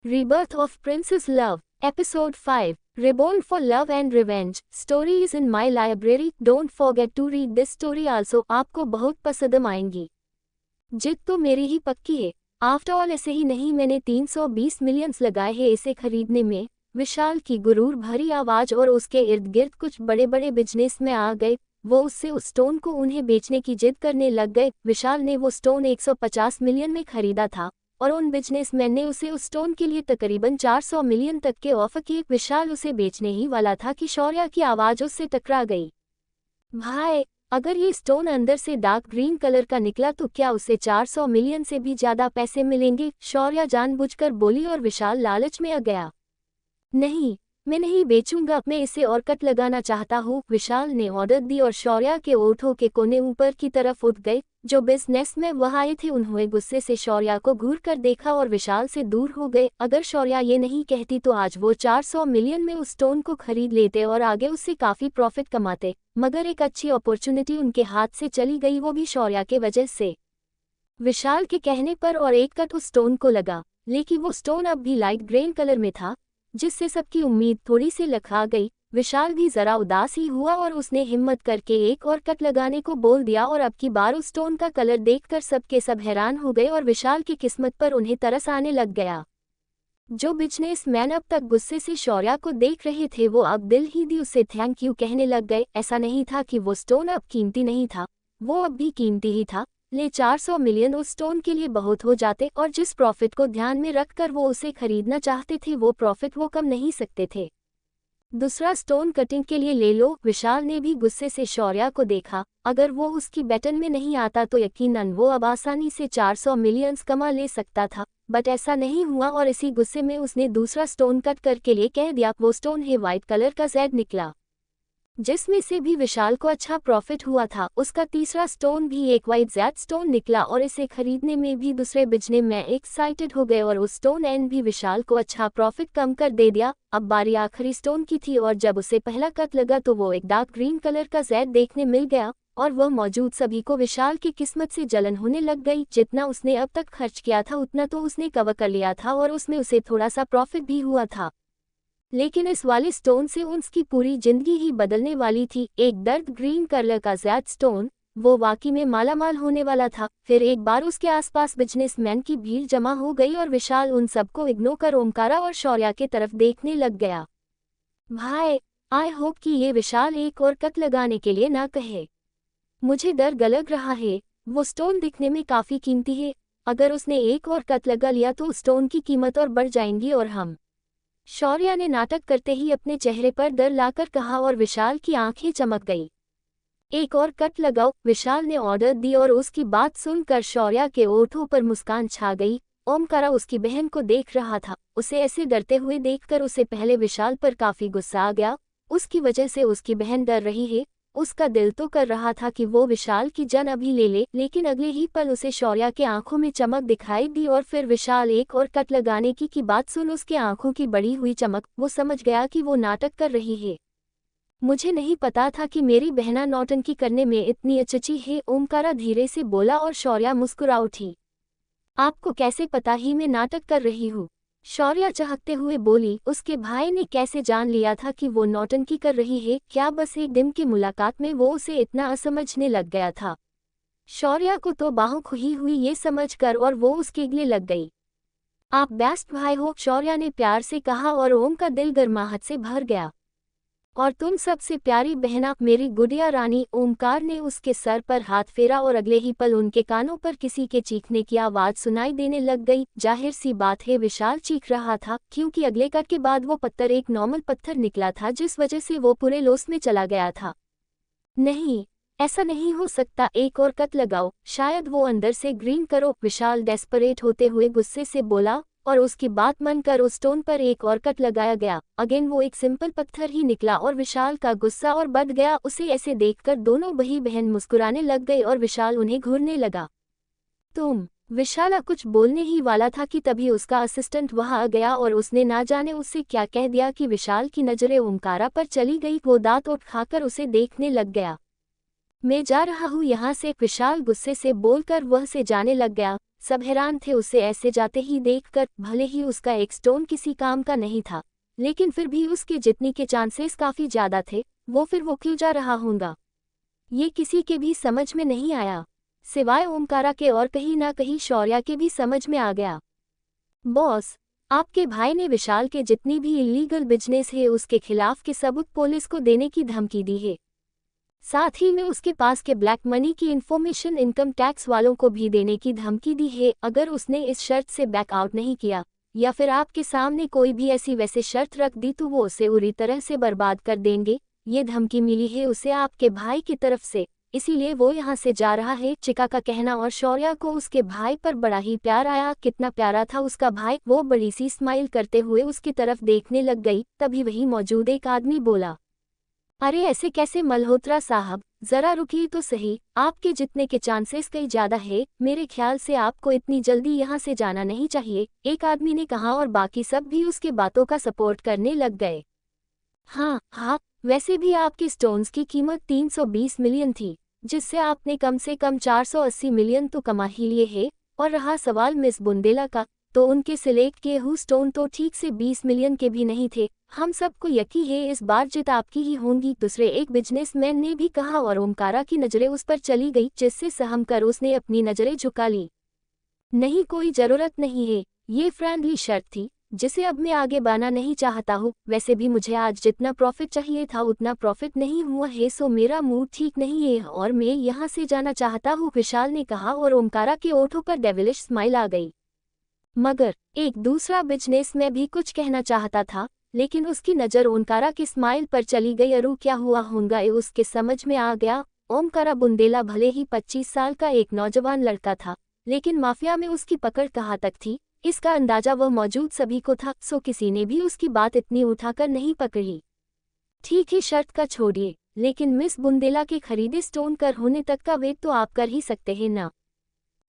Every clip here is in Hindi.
Rebirth of Princess Love, Episode 5, Reborn for Love and Revenge. Story is in my library. Don't forget to read this story also. आपको बहुत पसंद आएंगी. जिद तो मेरी ही पक्की है. आफ्टर ऑल ऐसे ही नहीं, मैंने 320 मिलियंस लगाए हैं इसे खरीदने में. विशाल की गुरूर भरी आवाज और उसके इर्द गिर्द कुछ बड़े बड़े बिजनेस में आ गए. वो उससे उस स्टोन को उन्हें बेचने की जिद करने लग गए. विशाल ने वो स्टोन 150 मिलियन में खरीदा था और उन बिजनेसमैन ने उसे उस स्टोन के लिए तकरीबन 400 मिलियन तक के ऑफर किए. विशाल उसे बेचने ही वाला था कि शौर्या की आवाज उससे टकरा गई. भाई, अगर ये स्टोन अंदर से डार्क ग्रीन कलर का निकला तो क्या उसे 400 मिलियन से भी ज्यादा पैसे मिलेंगे? शौर्या जानबूझकर बोली और विशाल लालच में आ गया. नहीं, मैं नहीं बेचूंगा, मैं इसे और कट लगाना चाहता हूँ. विशाल ने ऑर्डर दी और शौर्या के ओठों के कोने ऊपर की तरफ उठ गए. जो बिजनेस में वह आए थे उन्होंने गुस्से से शौर्या को घूर कर देखा और विशाल से दूर हो गए. अगर शौर्या ये नहीं कहती तो आज वो 400 मिलियन में उस स्टोन को खरीद लेते और आगे उससे काफी प्रॉफिट कमाते. मगर एक अच्छी अपॉर्चुनिटी उनके हाथ से चली गई, वो भी शौर्या के वजह से. विशाल के कहने पर और एक कट उस स्टोन को लगा, लेकिन वो स्टोन अब भी लाइट ग्रीन कलर में था, जिससे सबकी उम्मीद थोड़ी सी लखा गई. विशाल भी जरा उदास ही हुआ और उसने हिम्मत करके एक और कट लगाने को बोल दिया और अब की बार उस स्टोन का कलर देखकर सबके सब हैरान हो गए और विशाल की किस्मत पर उन्हें तरस आने लग गया. जो बिजनेसमैन अब तक गुस्से से शौर्या को देख रहे थे वो अब दिल ही दी उसे थैंक यू कहने लग गए. ऐसा नहीं था कि वो स्टोन अब कीमती नहीं था, वो अब भी कीमती ही था. ले 400 मिलियन उस स्टोन के लिए बहुत हो जाते और जिस प्रॉफिट को ध्यान में रखकर वो उसे खरीदना चाहते थे वो प्रॉफिट वो कम नहीं सकते थे. दूसरा स्टोन कटिंग के लिए ले लो. विशाल ने भी गुस्से से शौर्या को देखा. अगर वो उसकी बैटन में नहीं आता तो यकीनन वो अब आसानी से 400 मिलियंस कमा ले सकता था, बट ऐसा नहीं हुआ और इसी गुस्से में उसने दूसरा स्टोन कट करके लिए कह दिया. वो स्टोन है वाइट कलर का जेड निकला, जिसमें से भी विशाल को अच्छा प्रॉफिट हुआ था. उसका तीसरा स्टोन भी एक वाइट जेड स्टोन निकला और इसे खरीदने में भी दूसरे बिजने में एक्साइटेड हो गए और उस स्टोन एंड भी विशाल को अच्छा प्रॉफिट कम कर दे दिया. अब बारी आखिरी स्टोन की थी और जब उसे पहला कट लगा तो वो एक डार्क ग्रीन कलर का जेड देखने मिल गया और वह मौजूद सभी को विशाल की किस्मत से जलन होने लग गई. जितना उसने अब तक खर्च किया था उतना तो उसने कवर कर लिया था और उसमें उसे थोड़ा सा प्रॉफिट भी हुआ था, लेकिन इस वाले स्टोन से उसकी पूरी जिंदगी ही बदलने वाली थी. एक दर्द ग्रीन कलर का जेड स्टोन, वो वाकई में मालामाल होने वाला था. फिर एक बार उसके आसपास बिजनेसमैन की भीड़ जमा हो गई और विशाल उन सबको इग्नोर कर ओमकारा और शौर्या के तरफ देखने लग गया. भाई, आई होप कि ये विशाल एक और कट लगाने के लिए ना कहे. मुझे डर लग रहा है, वो स्टोन दिखने में काफी कीमती है. अगर उसने एक और कट लगा लिया तो स्टोन की कीमत और बढ़ जाएंगी और हम. शौर्या ने नाटक करते ही अपने चेहरे पर डर लाकर कहा और विशाल की आंखें चमक गई. एक और कट लगाओ, विशाल ने ऑर्डर दी और उसकी बात सुनकर शौर्या के ओठों पर मुस्कान छा गई. ओमकारा उसकी बहन को देख रहा था. उसे ऐसे डरते हुए देखकर उसे पहले विशाल पर काफी गुस्सा आ गया. उसकी वजह से उसकी बहन डर रही है. उसका दिल तो कर रहा था कि वो विशाल की जान अभी ले ले, लेकिन अगले ही पल उसे शौर्या के आंखों में चमक दिखाई दी और फिर विशाल एक और कट लगाने की बात सुन उसके आंखों की बड़ी हुई चमक, वो समझ गया कि वो नाटक कर रही है. मुझे नहीं पता था कि मेरी बहना नौटंकी करने में इतनी अच्छी है, ओमकारा धीरे से बोला और शौर्या मुस्कुरा उठी. आपको कैसे पता ही मैं नाटक कर रही हूँ? शौर्या चहकते हुए बोली. उसके भाई ने कैसे जान लिया था कि वो नौटंकी कर रही है? क्या बस एक दिन की मुलाकात में वो उसे इतना असमझने लग गया था? शौर्या को तो बाहों खुली हुई ये समझकर और वो उसके गले लग गई. आप बेस्ट भाई हो, शौर्या ने प्यार से कहा और ओम का दिल गर्माहट से भर गया. और तुम सबसे प्यारी बहना, मेरी गुड़िया रानी. ओमकार ने उसके सर पर हाथ फेरा और अगले ही पल उनके कानों पर किसी के चीखने की आवाज सुनाई देने लग गई. जाहिर सी बात है विशाल चीख रहा था, क्योंकि अगले कट के बाद वो पत्थर एक नॉर्मल पत्थर निकला था जिस वजह से वो पूरे लॉस में चला गया था. नहीं, ऐसा नहीं हो सकता, एक और कट लगाओ, शायद वो अंदर से ग्रीन करो. विशाल डेस्परेट होते हुए गुस्से से बोला और उसकी बात मानकर उस स्टोन पर एक और कट लगाया गया. अगेन वो एक सिंपल पत्थर ही निकला और विशाल का गुस्सा और बढ़ गया. उसे ऐसे देखकर दोनों भाई बहन मुस्कुराने लग गए और विशाल उन्हें घूरने लगा. विशाल कुछ बोलने ही वाला था कि तभी उसका असिस्टेंट वहां आ गया और उसने ना जाने उससे क्या कह दिया कि विशाल की नजरें ओमकारा पर चली गई. वो दांत उठाकर उसे देखने लग गया. मैं जा रहा हूँ यहाँ से, विशाल गुस्से से बोलकर वह से जाने लग गया. सब हैरान थे उसे ऐसे जाते ही देखकर। भले ही उसका एक स्टोन किसी काम का नहीं था, लेकिन फिर भी उसके जीतने के चांसेस काफी ज्यादा थे। वो क्यों जा रहा होगा, ये किसी के भी समझ में नहीं आया, सिवाय ओमकारा के, और कहीं ना कहीं शौर्या के भी समझ में आ गया। बॉस, आपके भाई ने विशाल के जितनी भी इलीगल बिजनेस है उसके खिलाफ के सबूत पुलिस को देने की धमकी दी है। साथ ही में उसके पास के ब्लैक मनी की इंफॉर्मेशन इनकम टैक्स वालों को भी देने की धमकी दी है। अगर उसने इस शर्त से बैकआउट नहीं किया या फिर आपके सामने कोई भी ऐसी वैसे शर्त रख दी तो वो उसे पूरी तरह से बर्बाद कर देंगे। ये धमकी मिली है उसे आपके भाई की तरफ से, इसीलिए वो यहाँ से जा रहा है, चिका का कहना। और शौर्या को उसके भाई पर बड़ा ही प्यार आया। कितना प्यारा था उसका भाई। वो बड़ी सी स्माइल करते हुए उसकी तरफ देखने लग गई। तभी वहीं मौजूद एक आदमी बोला, अरे ऐसे कैसे मल्होत्रा साहब, जरा रुकिए तो सही, आपके जितने के चांसेस कई ज्यादा है। मेरे ख्याल से आपको इतनी जल्दी यहाँ से जाना नहीं चाहिए, एक आदमी ने कहा। और बाकी सब भी उसके बातों का सपोर्ट करने लग गए। हाँ हाँ, वैसे भी आपके स्टोन्स की कीमत 320 मिलियन थी, जिससे आपने कम से कम 480 मिलियन तो कमा ही लिए हैं। और रहा सवाल मिस बुंदेला का, तो उनके सिलेक्ट किए हुए स्टोन तो ठीक से 20 मिलियन के भी नहीं थे। हम सबको यकीन है इस बार जीत आपकी ही होगी, दूसरे एक बिजनेसमैन ने भी कहा। और ओमकारा की नजरें उस पर चली गई, जिससे सहम कर उसने अपनी नजरें झुका ली। नहीं, कोई जरूरत नहीं है, ये फ्रेंडली शर्त थी जिसे अब मैं आगे बढ़ाना नहीं चाहता हूँ। वैसे भी मुझे आज जितना प्रॉफिट चाहिए था उतना प्रॉफिट नहीं हुआ है, सो मेरा मूड ठीक नहीं है और मैं यहाँ से जाना चाहता हूँ, विशाल ने कहा। और ओमकारा के ओठों पर डेविलिश स्माइल आ गई। मगर एक दूसरा बिजनेसमैन भी कुछ कहना चाहता था, लेकिन उसकी नज़र ओमकारा की स्माइल पर चली गई। अरु क्या हुआ होगा ये उसके समझ में आ गया। ओमकारा बुंदेला भले ही 25 साल का एक नौजवान लड़का था, लेकिन माफिया में उसकी पकड़ कहाँ तक थी इसका अंदाजा वह मौजूद सभी को था। सो किसी ने भी उसकी बात इतनी उठाकर नहीं पकड़ी। ठीक है, शर्त का छोड़िए, लेकिन मिस बुंदेला के खरीदे स्टोन कर होने तक का वेट तो आप कर ही सकते हैं ना।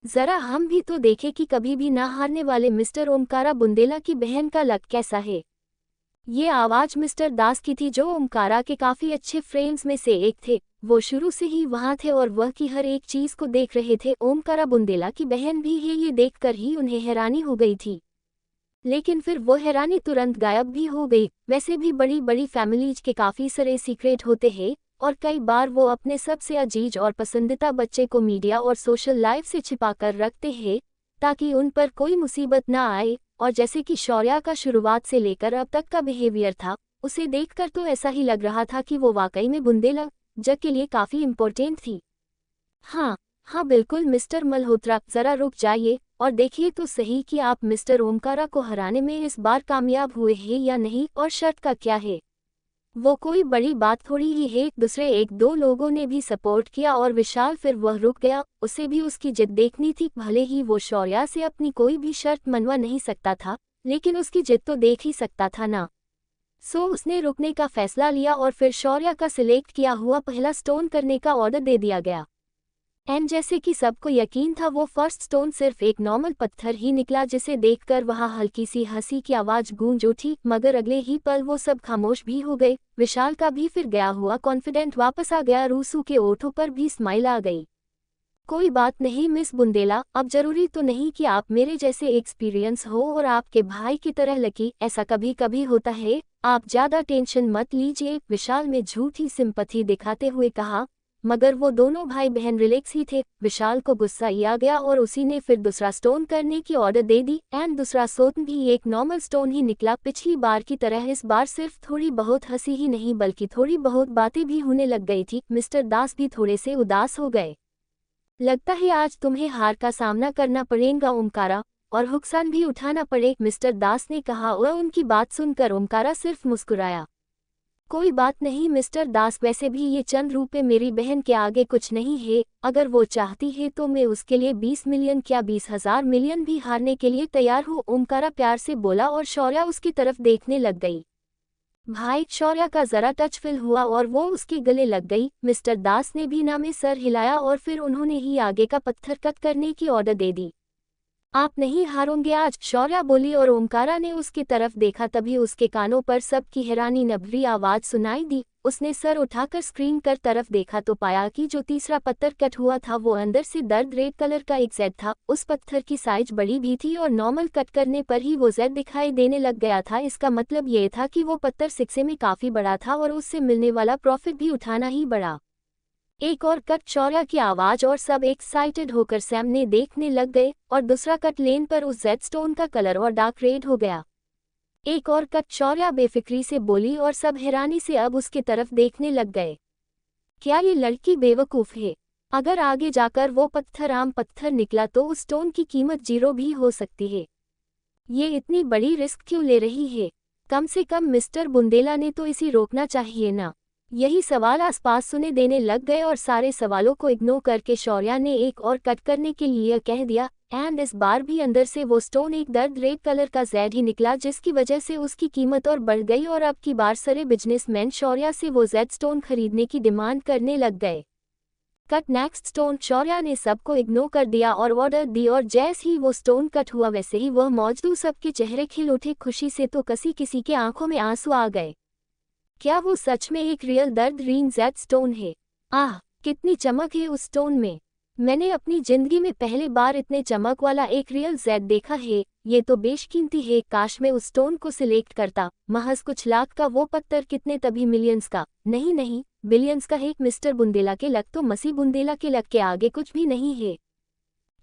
जरा हम भी तो देखें कि कभी भी ना हारने वाले मिस्टर ओमकारा बुंदेला की बहन का लक कैसा है। ये आवाज मिस्टर दास की थी, जो ओमकारा के काफी अच्छे फ्रेंड्स में से एक थे। वो शुरू से ही वहां थे और वह की हर एक चीज को देख रहे थे। ओमकारा बुंदेला की बहन भी है, ये देखकर ही उन्हें हैरानी हो गई थी, लेकिन फिर वो हैरानी तुरंत गायब भी हो गई। वैसे भी बड़ी बड़ी फैमिलीज के काफी सारे सीक्रेट होते हैं और कई बार वो अपने सबसे अजीज और पसंदीदा बच्चे को मीडिया और सोशल लाइफ से छिपाकर रखते हैं ताकि उन पर कोई मुसीबत ना आए। और जैसे कि शौर्या का शुरुआत से लेकर अब तक का बिहेवियर था, उसे देखकर तो ऐसा ही लग रहा था कि वो वाकई में बुंदेला जग के लिए काफी इम्पोर्टेंट थी। हाँ हाँ बिल्कुल मिस्टर मल्होत्रा, जरा रुक जाइए और देखिए तो सही कि आप मिस्टर ओमकारा को हराने में इस बार कामयाब हुए हैं या नहीं, और शर्त का क्या है। वो कोई बड़ी बात थोड़ी ही है। दूसरे एक दो लोगों ने भी सपोर्ट किया और विशाल फिर वह रुक गया। उसे भी उसकी जिद देखनी थी। भले ही वो शौर्या से अपनी कोई भी शर्त मनवा नहीं सकता था, लेकिन उसकी जिद तो देख ही सकता था ना। सो उसने रुकने का फैसला लिया और फिर शौर्या का सिलेक्ट किया हुआ पहला स्टोन करने का ऑर्डर दे दिया गया। एंड जैसे कि सबको यकीन था, वो फर्स्ट स्टोन सिर्फ एक नॉर्मल पत्थर ही निकला, जिसे देखकर वहां हल्की सी हंसी की आवाज गूंज उठी। मगर अगले ही पल वो सब खामोश भी हो गए। विशाल का भी फिर गया हुआ कॉन्फिडेंट वापस आ गया। रूसू के ओठों पर भी स्माइल आ गई। कोई बात नहीं मिस बुंदेला, अब जरूरी तो नहीं कि आप मेरे जैसे एक्सपीरियंस हो और आपके भाई की तरह लकी, ऐसा कभी कभी होता है, आप ज्यादा टेंशन मत लीजिए, विशाल ने झूठी सिंपैथी दिखाते हुए कहा। मगर वो दोनों भाई बहन रिलैक्स ही थे। विशाल को गुस्सा ही आ गया और उसी ने फिर दूसरा स्टोन करने की ऑर्डर दे दी। एंड दूसरा स्टोन भी एक नॉर्मल स्टोन ही निकला। पिछली बार की तरह इस बार सिर्फ थोड़ी बहुत हंसी ही नहीं बल्कि थोड़ी बहुत बातें भी होने लग गई थी। मिस्टर दास भी थोड़े से उदास हो गए। लगता है आज तुम्हें हार का सामना करना पड़ेगा ओमकारा, और नुकसान भी उठाना पड़े, मिस्टर दास ने कहा। और उनकी बात सुनकर ओमकारा सिर्फ मुस्कुराया। कोई बात नहीं मिस्टर दास, वैसे भी ये चंद रुपए मेरी बहन के आगे कुछ नहीं है। अगर वो चाहती है तो मैं उसके लिए 20 मिलियन क्या 20,000 मिलियन भी हारने के लिए तैयार हूँ, ओमकारा प्यार से बोला। और शौर्या उसकी तरफ देखने लग गई। भाई शौर्या का जरा टच फील हुआ और वो उसके गले लग गई। मिस्टर दास ने भी ना में सर हिलाया और फिर उन्होंने ही आगे का पत्थर कट करने की ऑर्डर दे दी। आप नहीं हारोगे आज, शौर्या बोली और ओमकारा ने उसकी तरफ देखा। तभी उसके कानों पर सबकी हैरानी नभरी आवाज सुनाई दी। उसने सर उठाकर स्क्रीन कर तरफ देखा तो पाया कि जो तीसरा पत्थर कट हुआ था वो अंदर से दर्द रेड कलर का एक जेड था। उस पत्थर की साइज बड़ी भी थी और नॉर्मल कट करने पर ही वो जेड दिखाई देने लग गया था। इसका मतलब ये था कि वो पत्थर सिक्से में काफी बड़ा था और उससे मिलने वाला प्रॉफिट भी उठाना ही बड़ा। एक और कट, शौर्या की आवाज और सब एक्साइटेड होकर सामने देखने लग गए और दूसरा कट लेन पर उस जेड स्टोन का कलर और डार्क रेड हो गया। एक और कट, शौर्या बेफिक्री से बोली और सब हैरानी से अब उसके तरफ देखने लग गए। क्या ये लड़की बेवकूफ है? अगर आगे जाकर वो पत्थर आम पत्थर निकला तो उस स्टोन की कीमत 0 भी हो सकती है। ये इतनी बड़ी रिस्क क्यों ले रही है? कम से कम मिस्टर बुंदेला ने तो इसे रोकना चाहिए ना। यही सवाल आसपास सुने देने लग गए और सारे सवालों को इग्नोर करके शौर्या ने एक और कट करने के लिए कह दिया। एंड इस बार भी अंदर से वो स्टोन एक दर्द रेड कलर का जेड ही निकला, जिसकी वजह से उसकी कीमत और बढ़ गई और अब की बार सारे बिजनेसमैन शौर्या से वो जेड स्टोन खरीदने की डिमांड करने लग गए। कट नेक्स्ट स्टोन, शौर्या ने सबको इग्नोर कर दिया और ऑर्डर दी और जैसे ही वो स्टोन कट हुआ वैसे ही वह मौजूद सबके चेहरे खिल उठे खुशी से, तो किसी के आंखों में आंसू आ गए। क्या वो सच में एक रियल दर्द रीन जेड स्टोन है? आह, कितनी चमक है उस स्टोन में। मैंने अपनी जिंदगी में पहली बार इतने चमक वाला एक रियल जेड देखा है। ये तो बेशकीमती है। काश मैं उस स्टोन को सिलेक्ट करता। महज कुछ लाख का वो पत्थर कितने, तभी मिलियंस का। नहीं नहीं, बिलियंस का है। मिस्टर बुंदेला के लक तो मसी बुंदेला के लक के आगे कुछ भी नहीं है।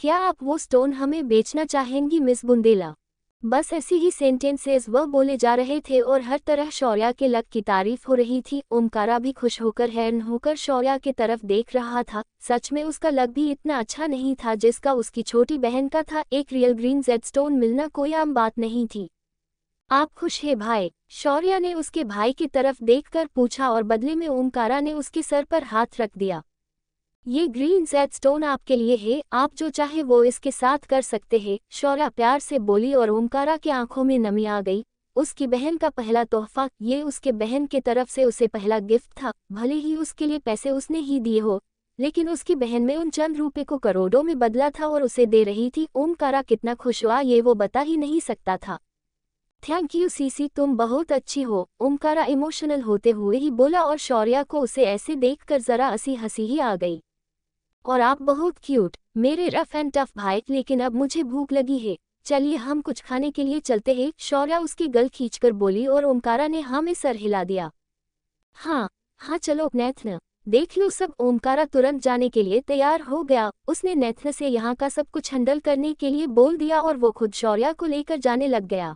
क्या आप वो स्टोन हमें बेचना चाहेंगी मिस बुंदेला? बस ऐसी ही सेंटेंसेस वह बोले जा रहे थे और हर तरह शौर्या के लक की तारीफ हो रही थी। ओमकारा भी खुश होकर हैरान होकर शौर्या के तरफ देख रहा था। सच में उसका लक भी इतना अच्छा नहीं था जिसका उसकी छोटी बहन का था। एक रियल ग्रीन जेड स्टोन मिलना कोई आम बात नहीं थी। आप खुश हैं भाई? शौर्या ने उसके भाई की तरफ देखकर पूछा और बदले में ओमकारा ने उसके सर पर हाथ रख दिया। ये ग्रीन जेड स्टोन आपके लिए है, आप जो चाहे वो इसके साथ कर सकते हैं, शौर्या प्यार से बोली और ओमकारा की आंखों में नमी आ गई। उसकी बहन का पहला तोहफा, ये उसके बहन के तरफ से उसे पहला गिफ्ट था। भले ही उसके लिए पैसे उसने ही दिए हो, लेकिन उसकी बहन में उन चंद रुपए को करोड़ों में बदला था और उसे दे रही थी। ओमकारा कितना खुश हुआ ये वो बता ही नहीं सकता था। थैंक यू सीसी, तुम बहुत अच्छी हो, ओमकारा इमोशनल होते हुए ही बोला और शौर्या को उसे ऐसे देखकर जरा हंसी ही आ गई। और आप बहुत क्यूट, मेरे रफ एंड टफ भाई, लेकिन अब मुझे भूख लगी है। चलिए हम कुछ खाने के लिए चलते हैं, शौर्या उसकी गल खींचकर बोली और ओमकारा ने हाँ में सर हिला दिया। हाँ चलो नेथन, देख लो सब। ओमकारा तुरंत जाने के लिए तैयार हो गया। उसने नेथन से यहाँ का सब कुछ हैंडल करने के लिए बोल दिया और वो खुद शौर्या को लेकर जाने लग गया।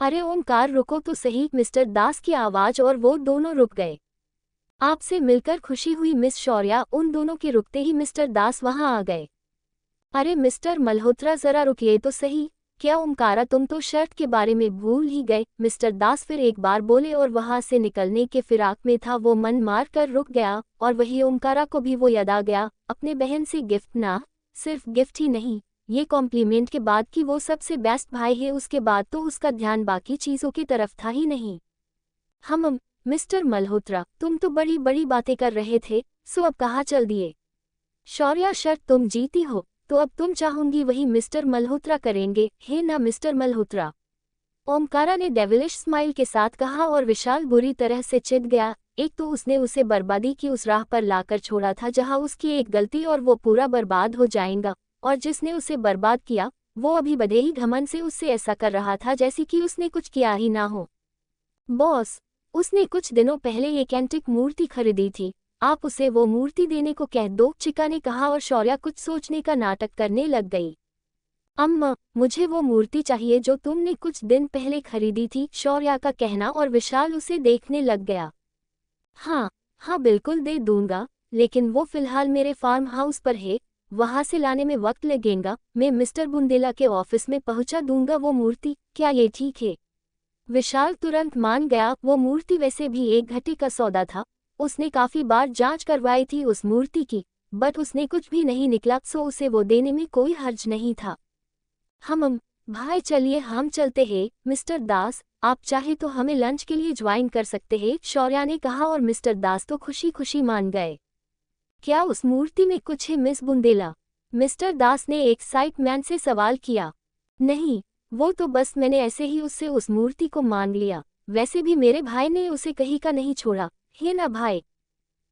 अरे ओमकार रुको तो सही, मिस्टर दास की आवाज और वो दोनों रुक गए। आपसे मिलकर खुशी हुई मिस शौर्या। उन दोनों के रुकते ही मिस्टर दास वहां आ गए। अरे मिस्टर मल्होत्रा जरा रुकिए तो सही। क्या ओमकारा तुम तो शर्ट के बारे में भूल ही गए, मिस्टर दास फिर एक बार बोले और वहां से निकलने के फिराक में था वो मन मार कर रुक गया। और वही ओमकारा को भी वो याद आ गया अपने बहन से गिफ्ट, ना सिर्फ गिफ्ट ही नहीं, ये कॉम्प्लीमेंट के बाद कि वो सबसे बेस्ट भाई है, उसके बाद तो उसका ध्यान बाकी चीजों की तरफ था ही नहीं। हम मिस्टर मल्होत्रा, तुम तो बड़ी बड़ी बातें कर रहे थे, सो अब कहाँ चल दिए? शौर्या शर्त तुम जीती हो तो अब तुम चाहूंगी वही मिस्टर मल्होत्रा करेंगे, है ना मिस्टर मल्होत्रा? ओमकारा ने डेविलिश स्माइल के साथ कहा और विशाल बुरी तरह से चिढ़ गया। एक तो उसने उसे बर्बादी की उस राह पर लाकर छोड़ा था जहां उसकी एक गलती और वो पूरा बर्बाद हो जाएगा, और जिसने उसे बर्बाद किया वो अभी बड़े ही घमंड से उससे ऐसा कर रहा था जैसे कि उसने कुछ किया ही ना हो। बॉस, उसने कुछ दिनों पहले एक एंटिक मूर्ति खरीदी थी, आप उसे वो मूर्ति देने को कह दो, चिका ने कहा और शौर्या कुछ सोचने का नाटक करने लग गई। अम्मा, मुझे वो मूर्ति चाहिए जो तुमने कुछ दिन पहले खरीदी थी, शौर्या का कहना और विशाल उसे देखने लग गया। हाँ बिल्कुल दे दूंगा, लेकिन वो फिलहाल मेरे फार्म हाउस पर है, वहां से लाने में वक्त लगेगा। मैं मिस्टर बुंदेला के ऑफिस में पहुंचा दूंगा वो मूर्ति, क्या ये ठीक है? विशाल तुरंत मान गया। वो मूर्ति वैसे भी एक घटी का सौदा था। उसने काफी बार जांच करवाई थी उस मूर्ति की, बट उसने कुछ भी नहीं निकला, सो उसे वो देने में कोई हर्ज नहीं था। हम भाई चलिए हम चलते हैं। मिस्टर दास, आप चाहे तो हमें लंच के लिए ज्वाइन कर सकते हैं, शौर्या ने कहा और मिस्टर दास तो खुशी खुशी मान गए। क्या उस मूर्ति में कुछ है मिस बुंदेला? मिस्टर दास ने एक्साइटमेंट से सवाल किया। नहीं, वो तो बस मैंने ऐसे ही उससे उस मूर्ति को मांग लिया। वैसे भी मेरे भाई ने उसे कहीं का नहीं छोड़ा, है ना भाई?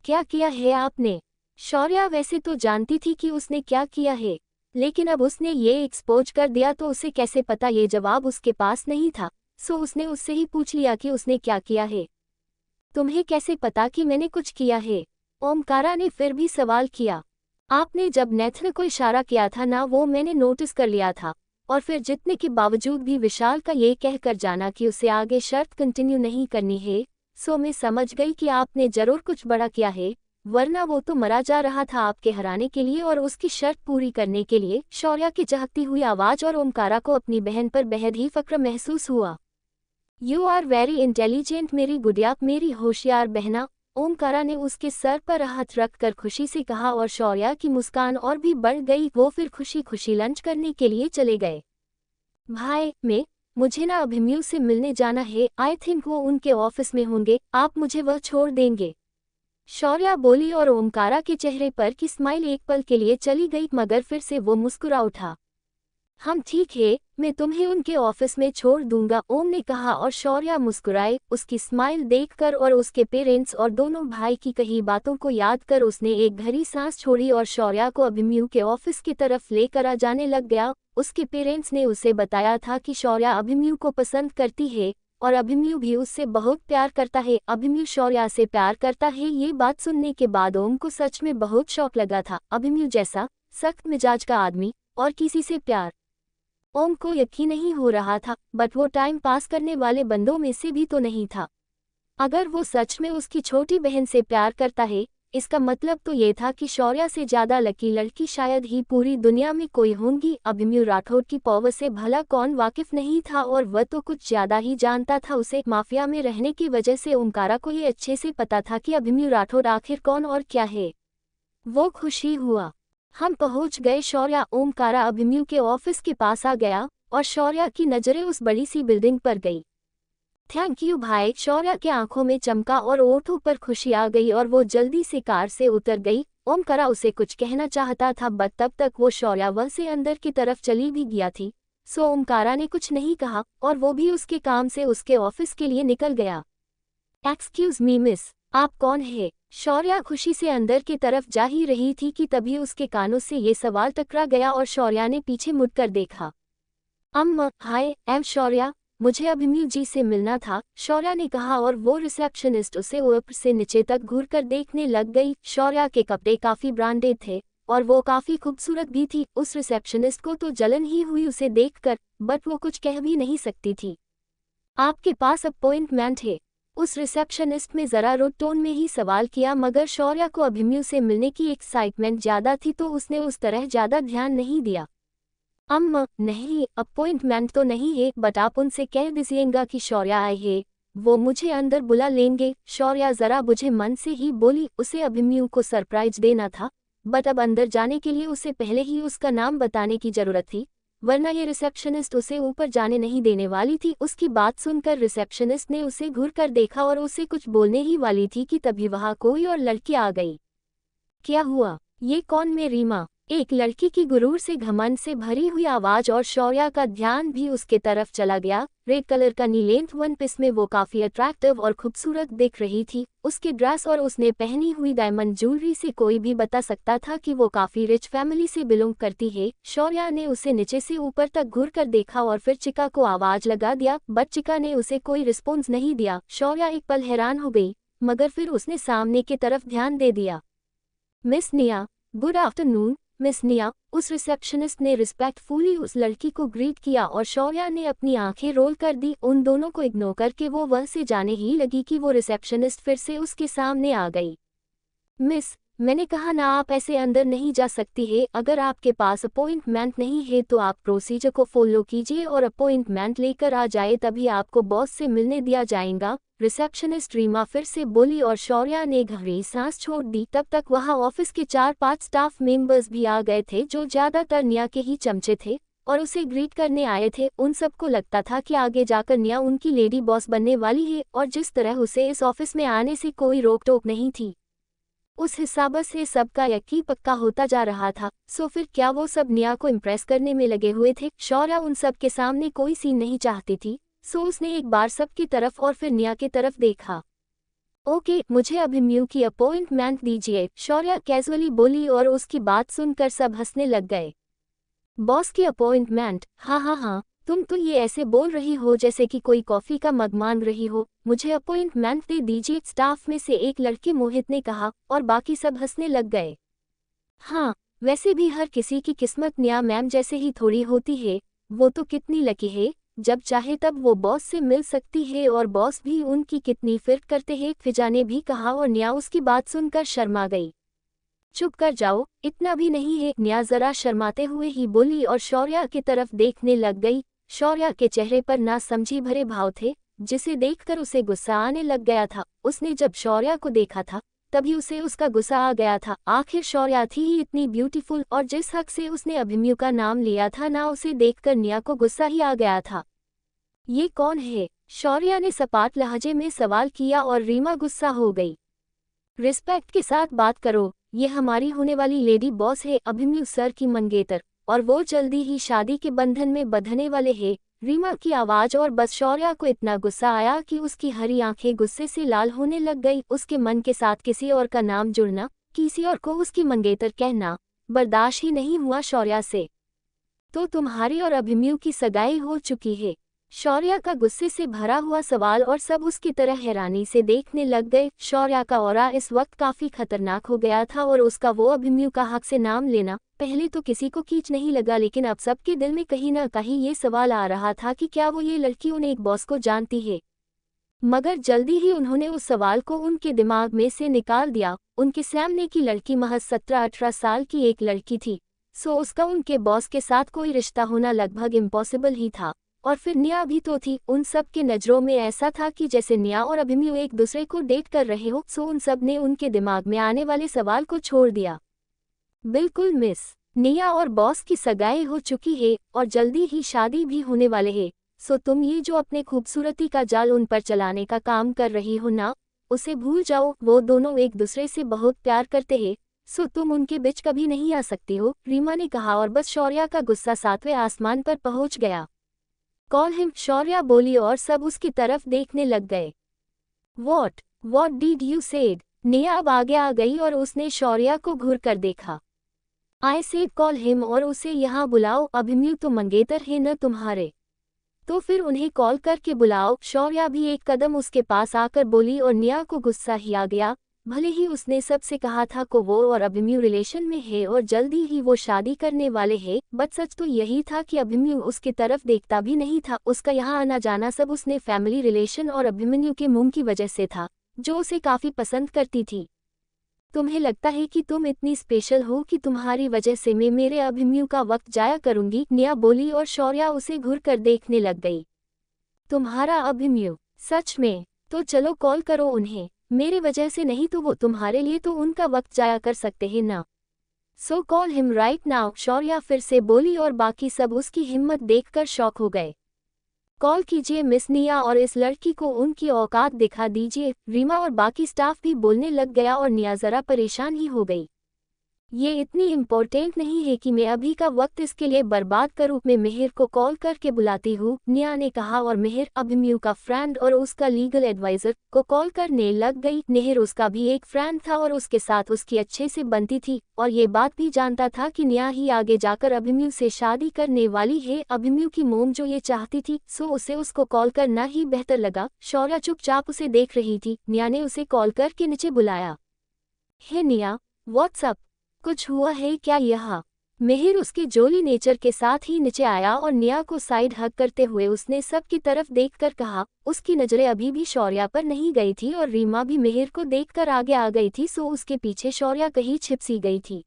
क्या किया है आपने? शौर्या वैसे तो जानती थी कि उसने क्या किया है, लेकिन अब उसने ये एक्सपोज कर दिया तो उसे कैसे पता, ये जवाब उसके पास नहीं था। सो उसने उससे ही पूछ लिया कि उसने क्या किया है। तुम्हें कैसे पता कि मैंने कुछ किया है? ओमकारा ने फिर भी सवाल किया। आपने जब नेथन को इशारा किया था ना, वो मैंने नोटिस कर लिया था। और फिर जितने के बावजूद भी विशाल का ये कहकर जाना कि उसे आगे शर्त कंटिन्यू नहीं करनी है, सो मैं समझ गई कि आपने जरूर कुछ बड़ा किया है, वरना वो तो मरा जा रहा था आपके हराने के लिए और उसकी शर्त पूरी करने के लिए। शौर्या की चहकती हुई आवाज और ओमकारा को अपनी बहन पर बेहद ही फक्र महसूस हुआ। यू आर वेरी इंटेलिजेंट मेरी गुड़िया, मेरी होशियार बहना, ओमकारा ने उसके सर पर हाथ रखकर खुशी से कहा और शौर्या की मुस्कान और भी बढ़ गई। वो फिर खुशी खुशी लंच करने के लिए चले गए। भाई मुझे ना अभिमन्यु से मिलने जाना है। आई थिंक वो उनके ऑफिस में होंगे, आप मुझे वह छोड़ देंगे? शौर्या बोली और ओमकारा के चेहरे पर की स्माइल एक पल के लिए चली गई, मगर फिर से वो मुस्कुरा उठा। हम ठीक है, मैं तुम्हें उनके ऑफिस में छोड़ दूंगा, ओम ने कहा और शौर्या मुस्कुराए। उसकी स्माइल देखकर और उसके पेरेंट्स और दोनों भाई की कही बातों को याद कर उसने एक गहरी सांस छोड़ी और शौर्या को अभिमन्यु के ऑफिस की तरफ लेकर आ जाने लग गया। उसके पेरेंट्स ने उसे बताया था कि शौर्या अभिमन्यु को पसंद करती है और अभिमन्यु भी उससे बहुत प्यार करता है। अभिमन्यु शौर्या से प्यार करता है, ये बात सुनने के बाद ओम को सच में बहुत शौक लगा था। अभिमन्यु जैसा सख्त मिजाज का आदमी और किसी से प्यार। ओम को यकीन नहीं हो रहा था, बट वो टाइम पास करने वाले बंदों में से भी तो नहीं था। अगर वो सच में उसकी छोटी बहन से प्यार करता है, इसका मतलब तो ये था कि शौर्या से ज्यादा लकी लड़की शायद ही पूरी दुनिया में कोई होंगी। अभिमन्यु राठौर की पावर से भला कौन वाकिफ नहीं था, और वह तो कुछ ज्यादा ही जानता था। उसे माफिया में रहने की वजह से ओमकारा को ये अच्छे से पता था कि अभिमन्यु राठौर आखिर कौन और क्या है। वो खुशी हुआ। हम पहुंच गए। शौर्या ओमकारा अभिमन्यु के ऑफिस के पास आ गया और शौर्या की नजरें उस बड़ी सी बिल्डिंग पर गई। थैंक यू भाई, शौर्या के आंखों में चमका और ओठों पर खुशी आ गई और वो जल्दी से कार से उतर गई। ओमकारा उसे कुछ कहना चाहता था, बट तब तक वो शौर्या वह से अंदर की तरफ चली भी गया थी। सो ओमकारा ने कुछ नहीं कहा और वो भी उसके काम से उसके ऑफिस के लिए निकल गया। एक्सक्यूज मी मिस, आप कौन है? शौर्या खुशी से अंदर की तरफ जा ही रही थी कि तभी उसके कानों से ये सवाल टकरा गया और शौर्या ने पीछे मुड़कर देखा। हाय, एम शौर्या, मुझे अभिमन्यु जी से मिलना था, शौर्या ने कहा और वो रिसेप्शनिस्ट उसे ऊपर से नीचे तक घूरकर देखने लग गई। शौर्या के कपड़े काफी ब्रांडेड थे और वो काफी खूबसूरत भी थी। उस रिसेप्शनिस्ट को तो जलन ही हुई उसे देखकर, बट वो कुछ कह भी नहीं सकती थी। आपके पास अपॉइंटमेंट है? उस रिसेप्शनिस्ट में जरा रूड टोन में ही सवाल किया, मगर शौर्या को अभिमन्यु से मिलने की एक्साइटमेंट ज्यादा थी तो उसने उस तरह ज्यादा ध्यान नहीं दिया। नहीं, अपॉइंटमेंट तो नहीं है, बट आप उनसे कह दीजिएगा कि शौर्या आए है, वो मुझे अंदर बुला लेंगे। शौर्या जरा बुझे मन से ही बोली। उसे अभिमन्यु को सरप्राइज देना था, बट अब अंदर जाने के लिए उसे पहले ही उसका नाम बताने की जरूरत थी, वरना ये रिसेप्शनिस्ट उसे ऊपर जाने नहीं देने वाली थी। उसकी बात सुनकर रिसेप्शनिस्ट ने उसे घूरकर देखा और उसे कुछ बोलने ही वाली थी कि तभी वहां कोई और लड़की आ गई। क्या हुआ? ये कौन में रीमा? एक लड़की की गुरूर से घमंड से भरी हुई आवाज और शौर्या का ध्यान भी उसके तरफ चला गया। रेड कलर का नीलेंथ वन पीस में वो काफी अट्रैक्टिव और खूबसूरत दिख रही थी। उसके ड्रेस और उसने पहनी हुई डायमंड ज्वेलरी से कोई भी बता सकता था कि वो काफी रिच फैमिली से बिलोंग करती है। शौर्या ने उसे नीचे से ऊपर तक घूर कर देखा और फिर चिका को आवाज लगा दिया, बट चिका ने उसे कोई रिस्पॉन्स नहीं दिया। शौर्या एक पल हैरान हो गई, मगर फिर उसने सामने की तरफ ध्यान दे दिया। मिस निया, गुड आफ्टरनून मिस निया, उस रिसेप्शनिस्ट ने रिस्पेक्टफुली उस लड़की को ग्रीट किया और शौर्या ने अपनी आंखें रोल कर दी। उन दोनों को इग्नोर करके वो वह से जाने ही लगी कि वो रिसेप्शनिस्ट फिर से उसके सामने आ गई। मिस, मैंने कहा ना, आप ऐसे अंदर नहीं जा सकती है। अगर आपके पास अपॉइंटमेंट नहीं है तो आप प्रोसीजर को फॉलो कीजिए और अपॉइंटमेंट लेकर आ जाए, तभी आपको बॉस से मिलने दिया जाएगा। रिसेप्शनिस्ट रीमा फिर से बोली और शौर्या ने गहरी सांस छोड़ दी। तब तक वहां ऑफिस के 4-5 स्टाफ मेंबर्स भी आ गए थे जो ज्यादातर निया के ही चमचे थे और उसे ग्रीट करने आए थे। उन सबको लगता था कि आगे जाकर निया उनकी लेडी बॉस बनने वाली है और जिस तरह उसे इस ऑफिस में आने से कोई रोक टोक नहीं थी। उस हिसाब से सबका यकीन पक्का होता जा रहा था। सो फिर क्या वो सब निया को इम्प्रेस करने में लगे हुए थे? शौर्या उन सब के सामने कोई सीन नहीं चाहती थी, सो उसने एक बार सबकी तरफ और फिर निया की तरफ देखा। ओके, मुझे अभिमन्यु की अपॉइंटमेंट दीजिए, शौर्या कैजुअली बोली और उसकी बात सुनकर सब हंसने लग गए। बॉस की अपॉइंटमेंट? हाँ हाँ हाँ, तुम तो ये ऐसे बोल रही हो जैसे कि कोई कॉफी का मग मांग रही हो। मुझे अपॉइंटमेंट दे दीजिए, स्टाफ में से एक लड़के मोहित ने कहा और बाकी सब हंसने लग गए। हाँ, वैसे भी हर किसी की किस्मत निया मैम जैसे ही थोड़ी होती है। वो तो कितनी लकी है, जब चाहे तब वो बॉस से मिल सकती है और बॉस भी उनकी कितनी फिक्र करते हैं, फिजा ने भी कहा और निया उसकी बात सुनकर शर्मा गई। चुप कर जाओ, इतना भी नहीं है, निया जरा शर्माते हुए ही बोली और शौर्या की तरफ देखने लग गई। शौर्या के चेहरे पर ना समझी भरे भाव थे, जिसे देखकर उसे गुस्सा आने लग गया था। उसने जब शौर्या को देखा था तभी उसे उसका गुस्सा आ गया था। आखिर शौर्या थी ही इतनी ब्यूटीफुल और जिस हक से उसने अभिमन्यु का नाम लिया था ना, उसे देखकर निया को गुस्सा ही आ गया था। ये कौन है? शौर्या ने सपाट लहजे में सवाल किया और रीमा गुस्सा हो गई। रिस्पेक्ट के साथ बात करो, ये हमारी होने वाली लेडी बॉस है, अभिमन्यु सर की मंगेतर, और वो जल्दी ही शादी के बंधन में बंधने वाले हैं। रीमा की आवाज और बस शौर्या को इतना गुस्सा आया कि उसकी हरी आंखें गुस्से से लाल होने लग गई। उसके मन के साथ किसी और का नाम जुड़ना, किसी और को उसकी मंगेतर कहना बर्दाश्त ही नहीं हुआ शौर्या से। तो तुम्हारी और अभिमन्यु की सगाई हो चुकी है? शौर्या का गुस्से से भरा हुआ सवाल और सब उसकी तरह हैरानी से देखने लग गए। शौर्या का ऑरा इस वक्त काफी खतरनाक हो गया था और उसका वो अभिमन्यु का हक से नाम लेना पहले तो किसी को खींच नहीं लगा, लेकिन अब सबके दिल में कहीं ना कहीं ये सवाल आ रहा था कि क्या वो ये लड़की उन एक बॉस को जानती है। मगर जल्दी ही उन्होंने उस सवाल को उनके दिमाग में से निकाल दिया। उनके सामने की लड़की महज 17-18 साल की एक लड़की थी, सो उसका उनके बॉस के साथ कोई रिश्ता होना लगभग इम्पॉसिबल ही था। और फिर निया भी तो थी। उन सब के नज़रों में ऐसा था कि जैसे निया और अभिमन्यु एक दूसरे को डेट कर रहे हो। सो उन सब ने उनके दिमाग में आने वाले सवाल को छोड़ दिया। बिल्कुल मिस, निया और बॉस की सगाई हो चुकी है और जल्दी ही शादी भी होने वाले है। सो तुम ये जो अपने खूबसूरती का जाल उन पर चलाने का काम कर रही हो ना, उसे भूल जाओ। वो दोनों एक दूसरे से बहुत प्यार करते हैं, सो तुम उनके बीच कभी नहीं आ सकती हो, रीमा ने कहा और बस शौर्या का गुस्सा 7वें आसमान पर पहुंच गया। कॉल हिम, शौर्या बोली और सब उसकी तरफ देखने लग गए। What did you said? निया अब आगे आ गई और उसने शौर्या को घूर कर देखा। आई सेड कॉल हिम, और उसे यहाँ बुलाओ, अभिमन्यु तो मंगेतर है न तुम्हारे, तो फिर उन्हें कॉल करके बुलाओ। शौर्या भी एक कदम उसके पास आकर बोली और निया को गुस्सा ही आ गया। भले ही उसने सबसे कहा था कि वो और अभिमन्यु रिलेशन में है और जल्दी ही वो शादी करने वाले हैं, बट सच तो यही था कि अभिमन्यु उसकी तरफ देखता भी नहीं था। उसका यहाँ आना जाना सब उसने फैमिली रिलेशन और अभिमन्यु के मुंह की वजह से था, जो उसे काफी पसंद करती थी। तुम्हें लगता है कि तुम इतनी स्पेशल हो कि तुम्हारी वजह से मैं मेरे अभिमन्यु का वक्त जाया करूंगी, निया बोली और शौर्या उसे घूर कर देखने लग गई। तुम्हारा अभिमन्यु? सच में? तो चलो कॉल करो उन्हें, मेरे वजह से नहीं तो वो तुम्हारे लिए तो उनका वक्त जाया कर सकते हैं ना। So call him right now, Shaurya फिर से बोली और बाकी सब उसकी हिम्मत देखकर शॉक हो गए। कॉल कीजिए मिस निया और इस लड़की को उनकी औकात दिखा दीजिए। रीमा और बाकी स्टाफ भी बोलने लग गया और निया जरा परेशान ही हो गई। ये इतनी इम्पोर्टेंट नहीं है कि मैं अभी का वक्त इसके लिए बर्बाद करूं, मैं मेहर को कॉल करके बुलाती हूँ, निया ने कहा और मेहर अभिमन्यु का फ्रेंड और उसका लीगल एडवाइजर को कॉल करने लग गई। मेहर उसका भी एक फ्रेंड था और उसके साथ उसकी अच्छे से बनती थी और ये बात भी जानता था कि निया ही आगे जाकर अभिमन्यु से शादी करने वाली है। अभिमन्यु की मोम जो ये चाहती थी, सो उसे उसको कॉल करना ही बेहतर लगा। शौर्या चुपचाप उसे देख रही थी। निया ने उसे कॉल करके नीचे बुलाया। हे निया, व्हाट्सअप, कुछ हुआ है क्या यहाँ? मेहर उसके जोली नेचर के साथ ही नीचे आया और निया को साइड हग करते हुए उसने सबकी तरफ देखकर कहा। उसकी नजरें अभी भी शौर्या पर नहीं गई थी और रीमा भी मेहर को देखकर आगे आ गई थी, सो उसके पीछे शौर्या कहीं छिप सी गई थी।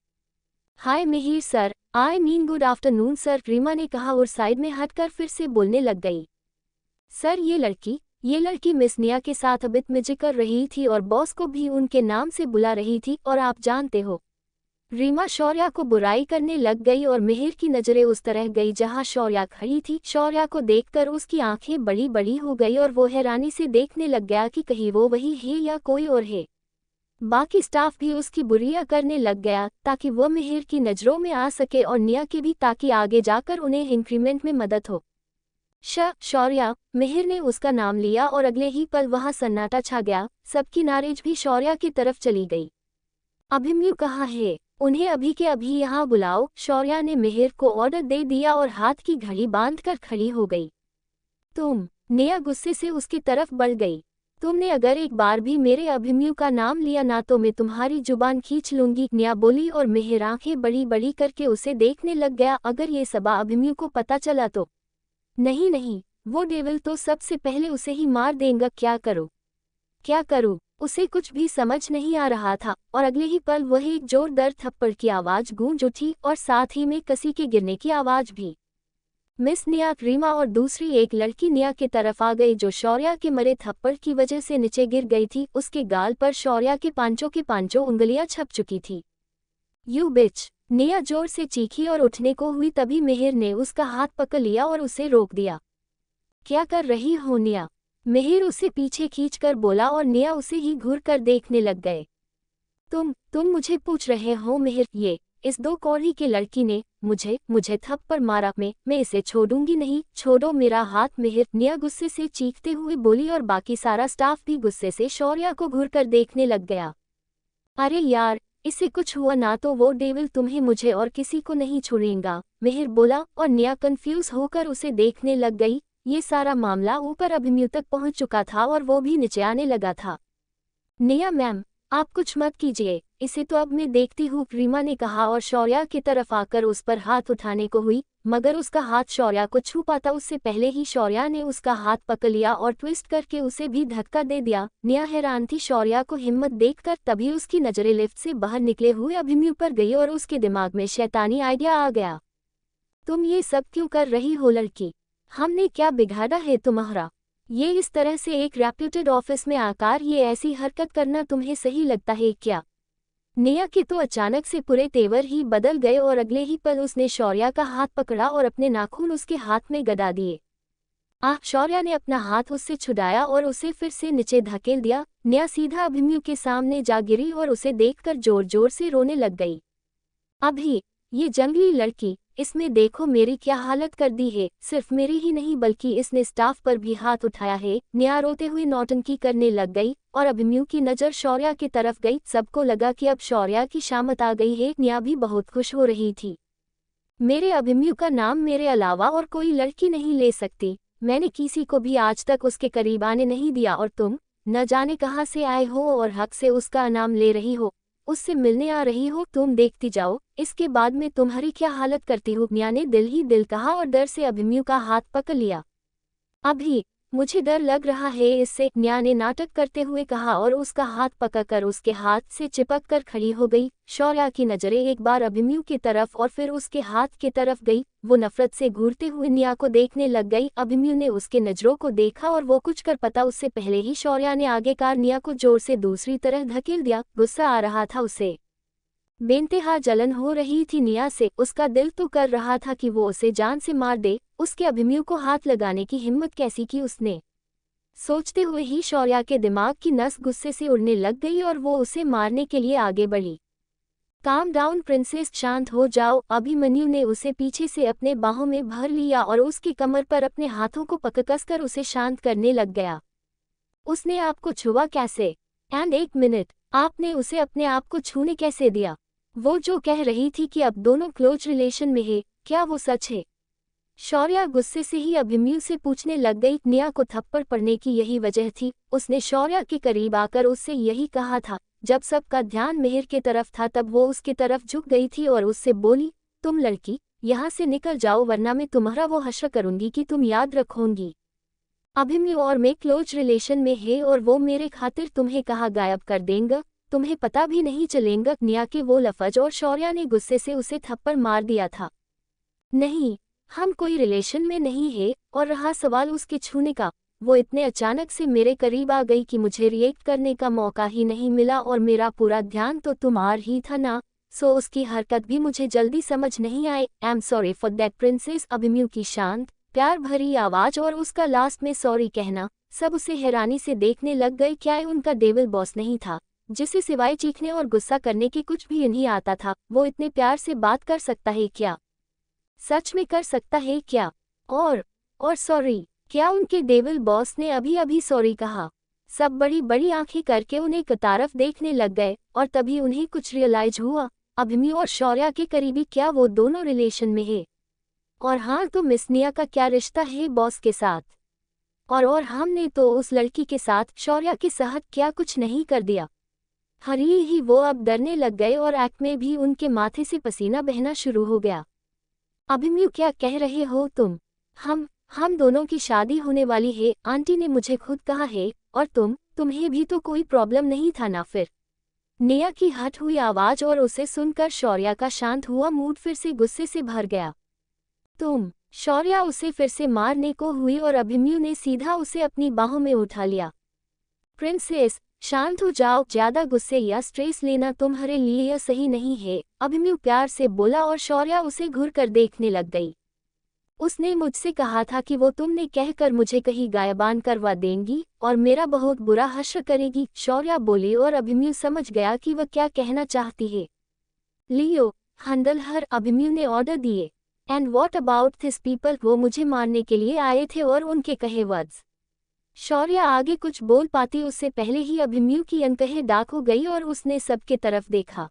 Hi Mehar sir, I mean good afternoon sir, Reema ने कहा और साइड में हटकर फिर से बोलने लग गई। सर ये लड़की मिस निया के साथ बदतमीजी कर रही थी और बॉस को भी उनके नाम से बुला रही थी और आप जानते हो। रीमा शौर्या को बुराई करने लग गई और मेहर की नजरें उस तरह गई जहां शौर्या खड़ी थी। शौर्या को देखकर उसकी आंखें बड़ी बड़ी हो गई और वो हैरानी से देखने लग गया कि कहीं वो वही है या कोई और है। बाकी स्टाफ भी उसकी बुरियां करने लग गया ताकि वह मिहिर की नज़रों में आ सके और निया की भी, ताकि आगे जाकर उन्हें इंक्रीमेंट में मदद हो। शौर्या, मिहिर ने उसका नाम लिया और अगले ही पल वहां सन्नाटा छा गया। सबकी नारेज भी शौर्या की तरफ चली गई। अभिमन्यु कहाँ है? उन्हें अभी के अभी यहाँ बुलाओ। शौर्या ने मिहिर को ऑर्डर दे दिया और हाथ की घड़ी बांधकर खड़ी हो गई। नेहा गुस्से से उसकी तरफ बढ़ गई। तुमने अगर एक बार भी मेरे अभिमन्यु का नाम लिया ना तो मैं तुम्हारी जुबान खींच लूंगी, नेहा बोली और मिहिर आंखें बड़ी बड़ी करके उसे देखने लग गया। अगर ये सब अभिमन्यु को पता चला तो? नहीं नहीं, वो डेविल तो सबसे पहले उसे ही मार देगा। क्या करूं? उसे कुछ भी समझ नहीं आ रहा था और अगले ही पल वह एक जोरदार थप्पड़ की आवाज गूंज उठी और साथ ही में कसी के गिरने की आवाज भी। मिस निया, रीमा और दूसरी एक लड़की निया की तरफ आ गई जो शौर्या के मरे थप्पड़ की वजह से नीचे गिर गई थी। उसके गाल पर शौर्या के पांचों उंगलियां छप चुकी थी। यू बिच! निया जोर से चीखी और उठने को हुई, तभी मिहिर ने उसका हाथ पकड़ लिया और उसे रोक दिया। क्या कर रही हो निया? मिहिर उसे पीछे खींचकर बोला और निया उसे ही घूर कर देखने लग गए। तुम मुझे पूछ रहे हो मिहिर? इस दो कौड़ी के लड़की ने मुझे थप्पड़ मारा। मैं इसे छोड़ूंगी नहीं। छोड़ो मेरा हाथ मिहिर, निया गुस्से से चीखते हुए बोली और बाकी सारा स्टाफ भी गुस्से से शौर्या को घूर कर देखने लग गया। अरे यार, इससे कुछ हुआ ना तो वो डेविल तुम्हें, मुझे और किसी को नहीं छोड़ेगा, मिहिर बोला और निया कंफ्यूज होकर उसे देखने लग गई। ये सारा मामला ऊपर अभिमन्यु तक पहुंच चुका था और वो भी नीचे आने लगा था। निया मैम, आप कुछ मत कीजिए, इसे तो अब मैं देखती हूँ, रीमा ने कहा और शौर्या की तरफ आकर उस पर हाथ उठाने को हुई, मगर उसका हाथ शौर्या को छू पाता उससे पहले ही शौर्या ने उसका हाथ पकड़ लिया और ट्विस्ट करके उसे भी धक्का दे दिया। निया हैरान थी शौर्या को हिम्मत देखकर, तभी उसकी नजरें लिफ्ट से बाहर निकले हुए अभिमन्यु पर गई और उसके दिमाग में शैतानी आइडिया आ गया। तुम ये सब क्यों कर रही हो लड़की? हमने क्या बिगाड़ा है तुम्हारा? ये इस तरह से एक रेप्यूटेड ऑफिस में आकर ये ऐसी हरकत करना तुम्हें सही लगता है क्या? निया के तो अचानक से पूरे तेवर ही बदल गए और अगले ही पल उसने शौर्या का हाथ पकड़ा और अपने नाखून उसके हाथ में गड़ा दिए। शौर्या ने अपना हाथ उससे छुड़ाया और उसे फिर से नीचे धकेल दिया। निया सीधा अभिमन्यु के सामने जा गिरी और उसे देखकर जोर जोर से रोने लग गई। अभी ये जंगली लड़की, इसमें देखो मेरी क्या हालत कर दी है। सिर्फ मेरी ही नहीं बल्कि इसने स्टाफ पर भी हाथ उठाया है। निया रोते हुए नौटंकी करने लग गई और अभिमन्यु की नज़र शौर्या की तरफ गई। सबको लगा कि अब शौर्या की शामत आ गई है। निया भी बहुत खुश हो रही थी। मेरे अभिमन्यु का नाम मेरे अलावा और कोई लड़की नहीं ले सकती। मैंने किसी को भी आज तक उसके करीब आने नहीं दिया और तुम न जाने कहाँ से आए हो और हक से उसका नाम ले रही हो, उससे मिलने आ रही हो। तुम देखती जाओ, इसके बाद में तुम्हारी क्या हालत करती हूँ। निया ने दिल ही दिल कहा और डर से अभिमन्यु का हाथ पकड़ लिया। अभी मुझे डर लग रहा है इससे, निया ने नाटक करते हुए कहा और उसका हाथ पकड़कर उसके हाथ से चिपक कर खड़ी हो गई। शौर्या की नजरें एक बार अभिमन्यु की तरफ और फिर उसके हाथ की तरफ गई। वो नफरत से घूरते हुए निया को देखने लग गई। अभिमन्यु ने उसके नजरों को देखा और वो कुछ कर पता उससे पहले ही शौर्या ने आगे कार निया को जोर से दूसरी तरफ धकेल दिया। गुस्सा आ रहा था उसे, बेइंतहा जलन हो रही थी निया से। उसका दिल तो कर रहा था कि वो उसे जान से मार दे। उसके अभिमन्यु को हाथ लगाने की हिम्मत कैसी की उसने? सोचते हुए ही शौर्या के दिमाग की नस गुस्से से उड़ने लग गई और वो उसे मारने के लिए आगे बढ़ी। काम डाउन प्रिंसेस, शांत हो जाओ। अभिमन्यु ने उसे पीछे से अपने बाहों में भर लिया और उसकी कमर पर अपने हाथों को पकड़ कसकर उसे शांत करने लग गया। उसने आपको छुआ कैसे? एंड एक मिनट, आपने उसे अपने आप को छूने कैसे दिया? वो जो कह रही थी कि अब दोनों क्लोज रिलेशन में है, क्या वो सच है? शौर्या गुस्से से ही अभिमन्यु से पूछने लग गई। निया को थप्पड़ पड़ने की यही वजह थी। उसने शौर्या के करीब आकर उससे यही कहा था। जब सबका ध्यान मिहिर के तरफ था तब वो उसकी तरफ झुक गई थी और उससे बोली, तुम लड़की यहाँ से निकल जाओ वरना मैं तुम्हारा वो हश्र करूंगी कि तुम याद रखोगी। अभिमन्यु और मैं क्लोज रिलेशन में है और वो मेरे खातिर तुम्हें कहाँ गायब कर देंगे, तुम्हें पता भी नहीं चलेगा। निया के वो लफज और शौर्या ने गुस्से से उसे थप्पड़ मार दिया था। नहीं, हम कोई रिलेशन में नहीं है। और रहा सवाल उसके छूने का, वो इतने अचानक से मेरे करीब आ गई कि मुझे रिएक्ट करने का मौका ही नहीं मिला और मेरा पूरा ध्यान तो तुम्हार ही था ना, सो उसकी हरकत भी मुझे जल्दी समझ नहीं आई। I am sorry for that princess. Abhimanyu की शांत प्यार भरी आवाज और उसका लास्ट में सॉरी कहना, सब उसे हैरानी से देखने लग गए। क्या उनका डेविल बॉस नहीं था? जिसे सिवाय चीखने और गुस्सा करने के कुछ भी नहीं आता था, वो इतने प्यार से बात कर सकता है क्या? सच में कर सकता है क्या? और सॉरी, क्या उनके डेविल बॉस ने अभी अभी सॉरी कहा? सब बड़ी बड़ी आंखें करके उन्हें कतारफ देखने लग गए और तभी उन्हें कुछ रियलाइज हुआ, अभिमन्यु और शौर्या के करीबी क्या वो दोनों रिलेशन में है? और हाँ, तो मिस निया का क्या रिश्ता है बॉस के साथ? और हमने तो उस लड़की के साथ शौर्या के साथ क्या कुछ नहीं कर दिया? हरी ही वो अब डरने लग गए और एक्ट में भी उनके माथे से पसीना बहना शुरू हो गया। अभिमन्यु, क्या कह रहे हो तुम? हम दोनों की शादी होने वाली है, आंटी ने मुझे खुद कहा है। और तुम्हें भी तो कोई प्रॉब्लम नहीं था ना फिर? निया की हट हुई आवाज और उसे सुनकर शौर्या का शांत हुआ मूड फिर से गुस्से से भर गया। शौर्या उसे फिर से मारने को हुई और अभिमन्यु ने सीधा उसे अपनी बाहों में उठा लिया। प्रिंसेस, शांत हो जाओ, ज्यादा गुस्से या स्ट्रेस लेना तुम्हारे लिए यह सही नहीं है, अभिमन्यु प्यार से बोला और शौर्या उसे घूर कर देखने लग गई। उसने मुझसे कहा था कि वो तुमने कहकर मुझे कहीं गायबान करवा देंगी और मेरा बहुत बुरा हश्र करेगी, शौर्या बोली और अभिमन्यु समझ गया कि वह क्या कहना चाहती है। लियो, हंडल हर, अभिमन्यु ने ऑर्डर दिए। And what about this people, वो मुझे मारने के लिए आए थे और उनके कहे वर्ड्स। शौर्या आगे कुछ बोल पाती उससे पहले ही अभिमन्यु की आंखें डार्क हो गई और उसने सबके तरफ देखा।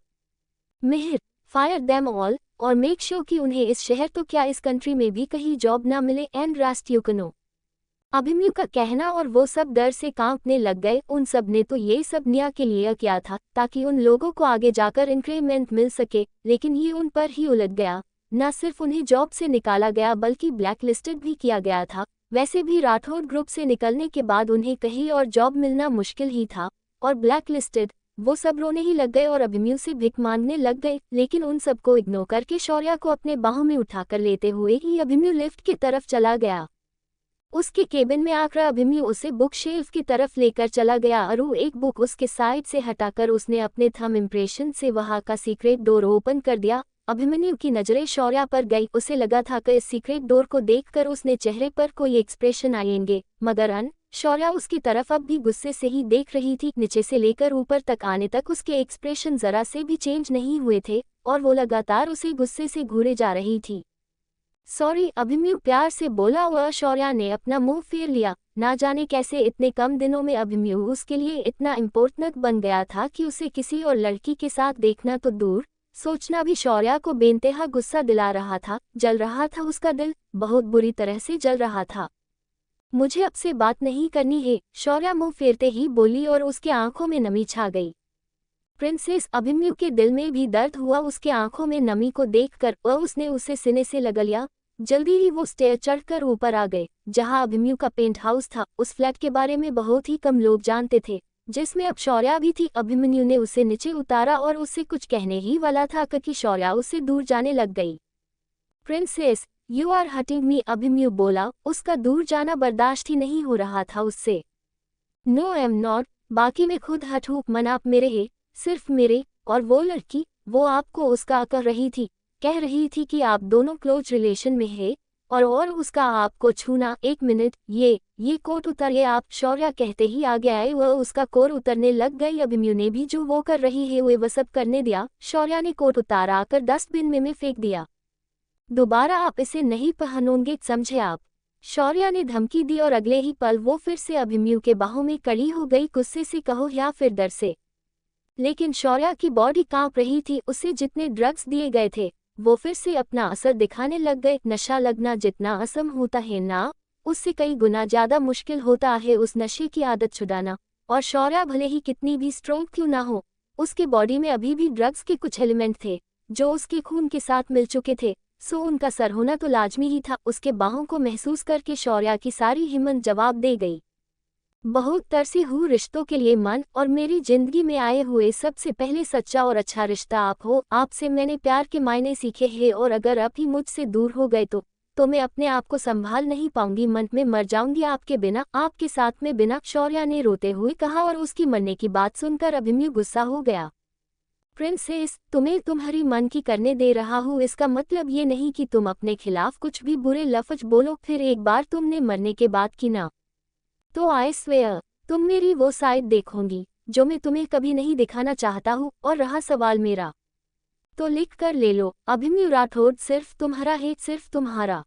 मिहिर, फायर देम ऑल और मेक श्योर कि उन्हें इस शहर तो क्या इस कंट्री में भी कहीं जॉब ना मिले एंड रास्ट यू कनो। अभिमन्यु का कहना और वो सब डर से कांपने लग गए। उन सब ने तो ये सब निया के लिए किया था ताकि उन लोगों को आगे जाकर इंक्रीमेंट मिल सके, लेकिन ये उन पर ही उलट गया। न सिर्फ उन्हें जॉब से निकाला गया बल्कि ब्लैकलिस्टेड भी किया गया था। वैसे भी राठौड़ ग्रुप से निकलने के बाद उन्हें कहीं और जॉब मिलना मुश्किल ही था, और ब्लैकलिस्टेड, वो सब रोने ही लग गए और अभिमन्यु से भिख मांगने लग गए। लेकिन उन सबको इग्नोर करके शौर्या को अपने बाहों में उठाकर लेते हुए ही अभिमन्यु लिफ्ट की तरफ चला गया। उसके केबिन में आकर अभिमन्यु उसे बुक शेल्फ की तरफ लेकर चला गया और एक बुक उसके साइड से हटाकर उसने अपने थंब इम्प्रेशन से वहां का सीक्रेट डोर ओपन कर दिया। अभिमन्यु की नजरें शौर्या पर गई। उसे लगा था कि इस सीक्रेट डोर को देखकर उसने चेहरे पर कोई एक्सप्रेशन आएंगे, मगर शौर्या उसकी तरफ अब भी गुस्से से ही देख रही थी। नीचे से लेकर ऊपर तक आने तक उसके एक्सप्रेशन जरा से भी चेंज नहीं हुए थे और वो लगातार उसे गुस्से से घूरे जा रही थी। सॉरी, अभिमन्यु प्यार से बोला और शौर्या ने अपना मुंह फेर लिया। ना जाने कैसे इतने कम दिनों में अभिमन्यु उसके लिए इतना इम्पोर्टेंट बन गया था कि उसे किसी और लड़की के साथ देखना तो दूर, सोचना भी शौर्या को बेइंतहा गुस्सा दिला रहा था। जल रहा था उसका दिल, बहुत बुरी तरह से जल रहा था। मुझे अब से बात नहीं करनी है, शौर्या मुंह फेरते ही बोली और उसके आंखों में नमी छा गई। प्रिंसेस, अभिमन्यु के दिल में भी दर्द हुआ उसके आंखों में नमी को देखकर और उसने उसे सीने से लगा लिया। जल्दी ही वो स्टेयर चढ़कर ऊपर आ गए जहां अभिमन्यु का पेंट हाउस था। उस फ्लैट के बारे में बहुत ही कम लोग जानते थे, जिसमें अब शौर्या भी थी। अभिमन्यु ने उसे नीचे उतारा और उससे कुछ कहने ही वाला था कि शौर्या उससे दूर जाने लग गई। Princess, you are hurting me, Abhimanyu बोला। उसका दूर जाना बर्दाश्त ही नहीं हो रहा था उससे। नो आई एम नॉट, बाकी मैं खुद हट हूँ, मन आप मेरे है, सिर्फ मेरे। और वो लड़की, वो आपको उसका कर रही थी, कह रही थी कि आप दोनों क्लोज रिलेशन में है और उसका आपको छूना। एक मिनट, ये कोट उतारिए आप, शौर्या कहते ही आगे आए वह उसका कोट उतरने लग गई। अभिमन्यु ने भी जो वो कर रही है वह सब करने दिया। शौर्या ने कोट उतारा आकर डस्टबिन में फेंक दिया। दोबारा आप इसे नहीं पहनोगे, समझे आप? शौर्या ने धमकी दी और अगले ही पल वो फिर से अभिमन्यु के बाहों में कड़ी हो गई, गुस्से से कहो या फिर डर से। लेकिन शौर्या की बॉडी कांप रही थी। उसे जितने ड्रग्स दिए गए थे वो फिर से अपना असर दिखाने लग गए। नशा लगना जितना आसान होता है ना, उससे कई गुना ज्यादा मुश्किल होता है उस नशे की आदत छुड़ाना। और शौर्या भले ही कितनी भी स्ट्रॉन्ग क्यों ना हो, उसके बॉडी में अभी भी ड्रग्स के कुछ एलिमेंट थे जो उसके खून के साथ मिल चुके थे, सो उनका सर होना तो लाजमी ही था। उसके बाहों को महसूस करके शौर्या की सारी हिम्मत जवाब दे गई। बहुत तरसी हूँ रिश्तों के लिए मन, और मेरी जिंदगी में आए हुए सबसे पहले सच्चा और अच्छा रिश्ता आप हो। आपसे मैंने प्यार के मायने सीखे हैं और अगर आप ही मुझसे दूर हो गए तो मैं अपने आप को संभाल नहीं पाऊंगी, मन में मर जाऊंगी आपके बिना, आपके साथ में बिना, शौर्या ने रोते हुए कहा। और उसकी मरने की बात सुनकर अभिमन्यु गुस्सा हो गया। प्रिंसेस, तुम्हें तुम्हारी मन की करने दे रहा हूँ, इसका मतलब ये नहीं कि तुम अपने खिलाफ कुछ भी बुरे लफ्ज बोलो। फिर एक बार तुमने मरने के बाद की ना, तो आई स्वेयर तुम मेरी वो साइड देखोगी। जो मैं तुम्हें कभी नहीं दिखाना चाहता हूँ। और रहा सवाल मेरा, तो लिख कर ले लो, अभिमन्यु राठौड़ सिर्फ तुम्हारा है, सिर्फ तुम्हारा।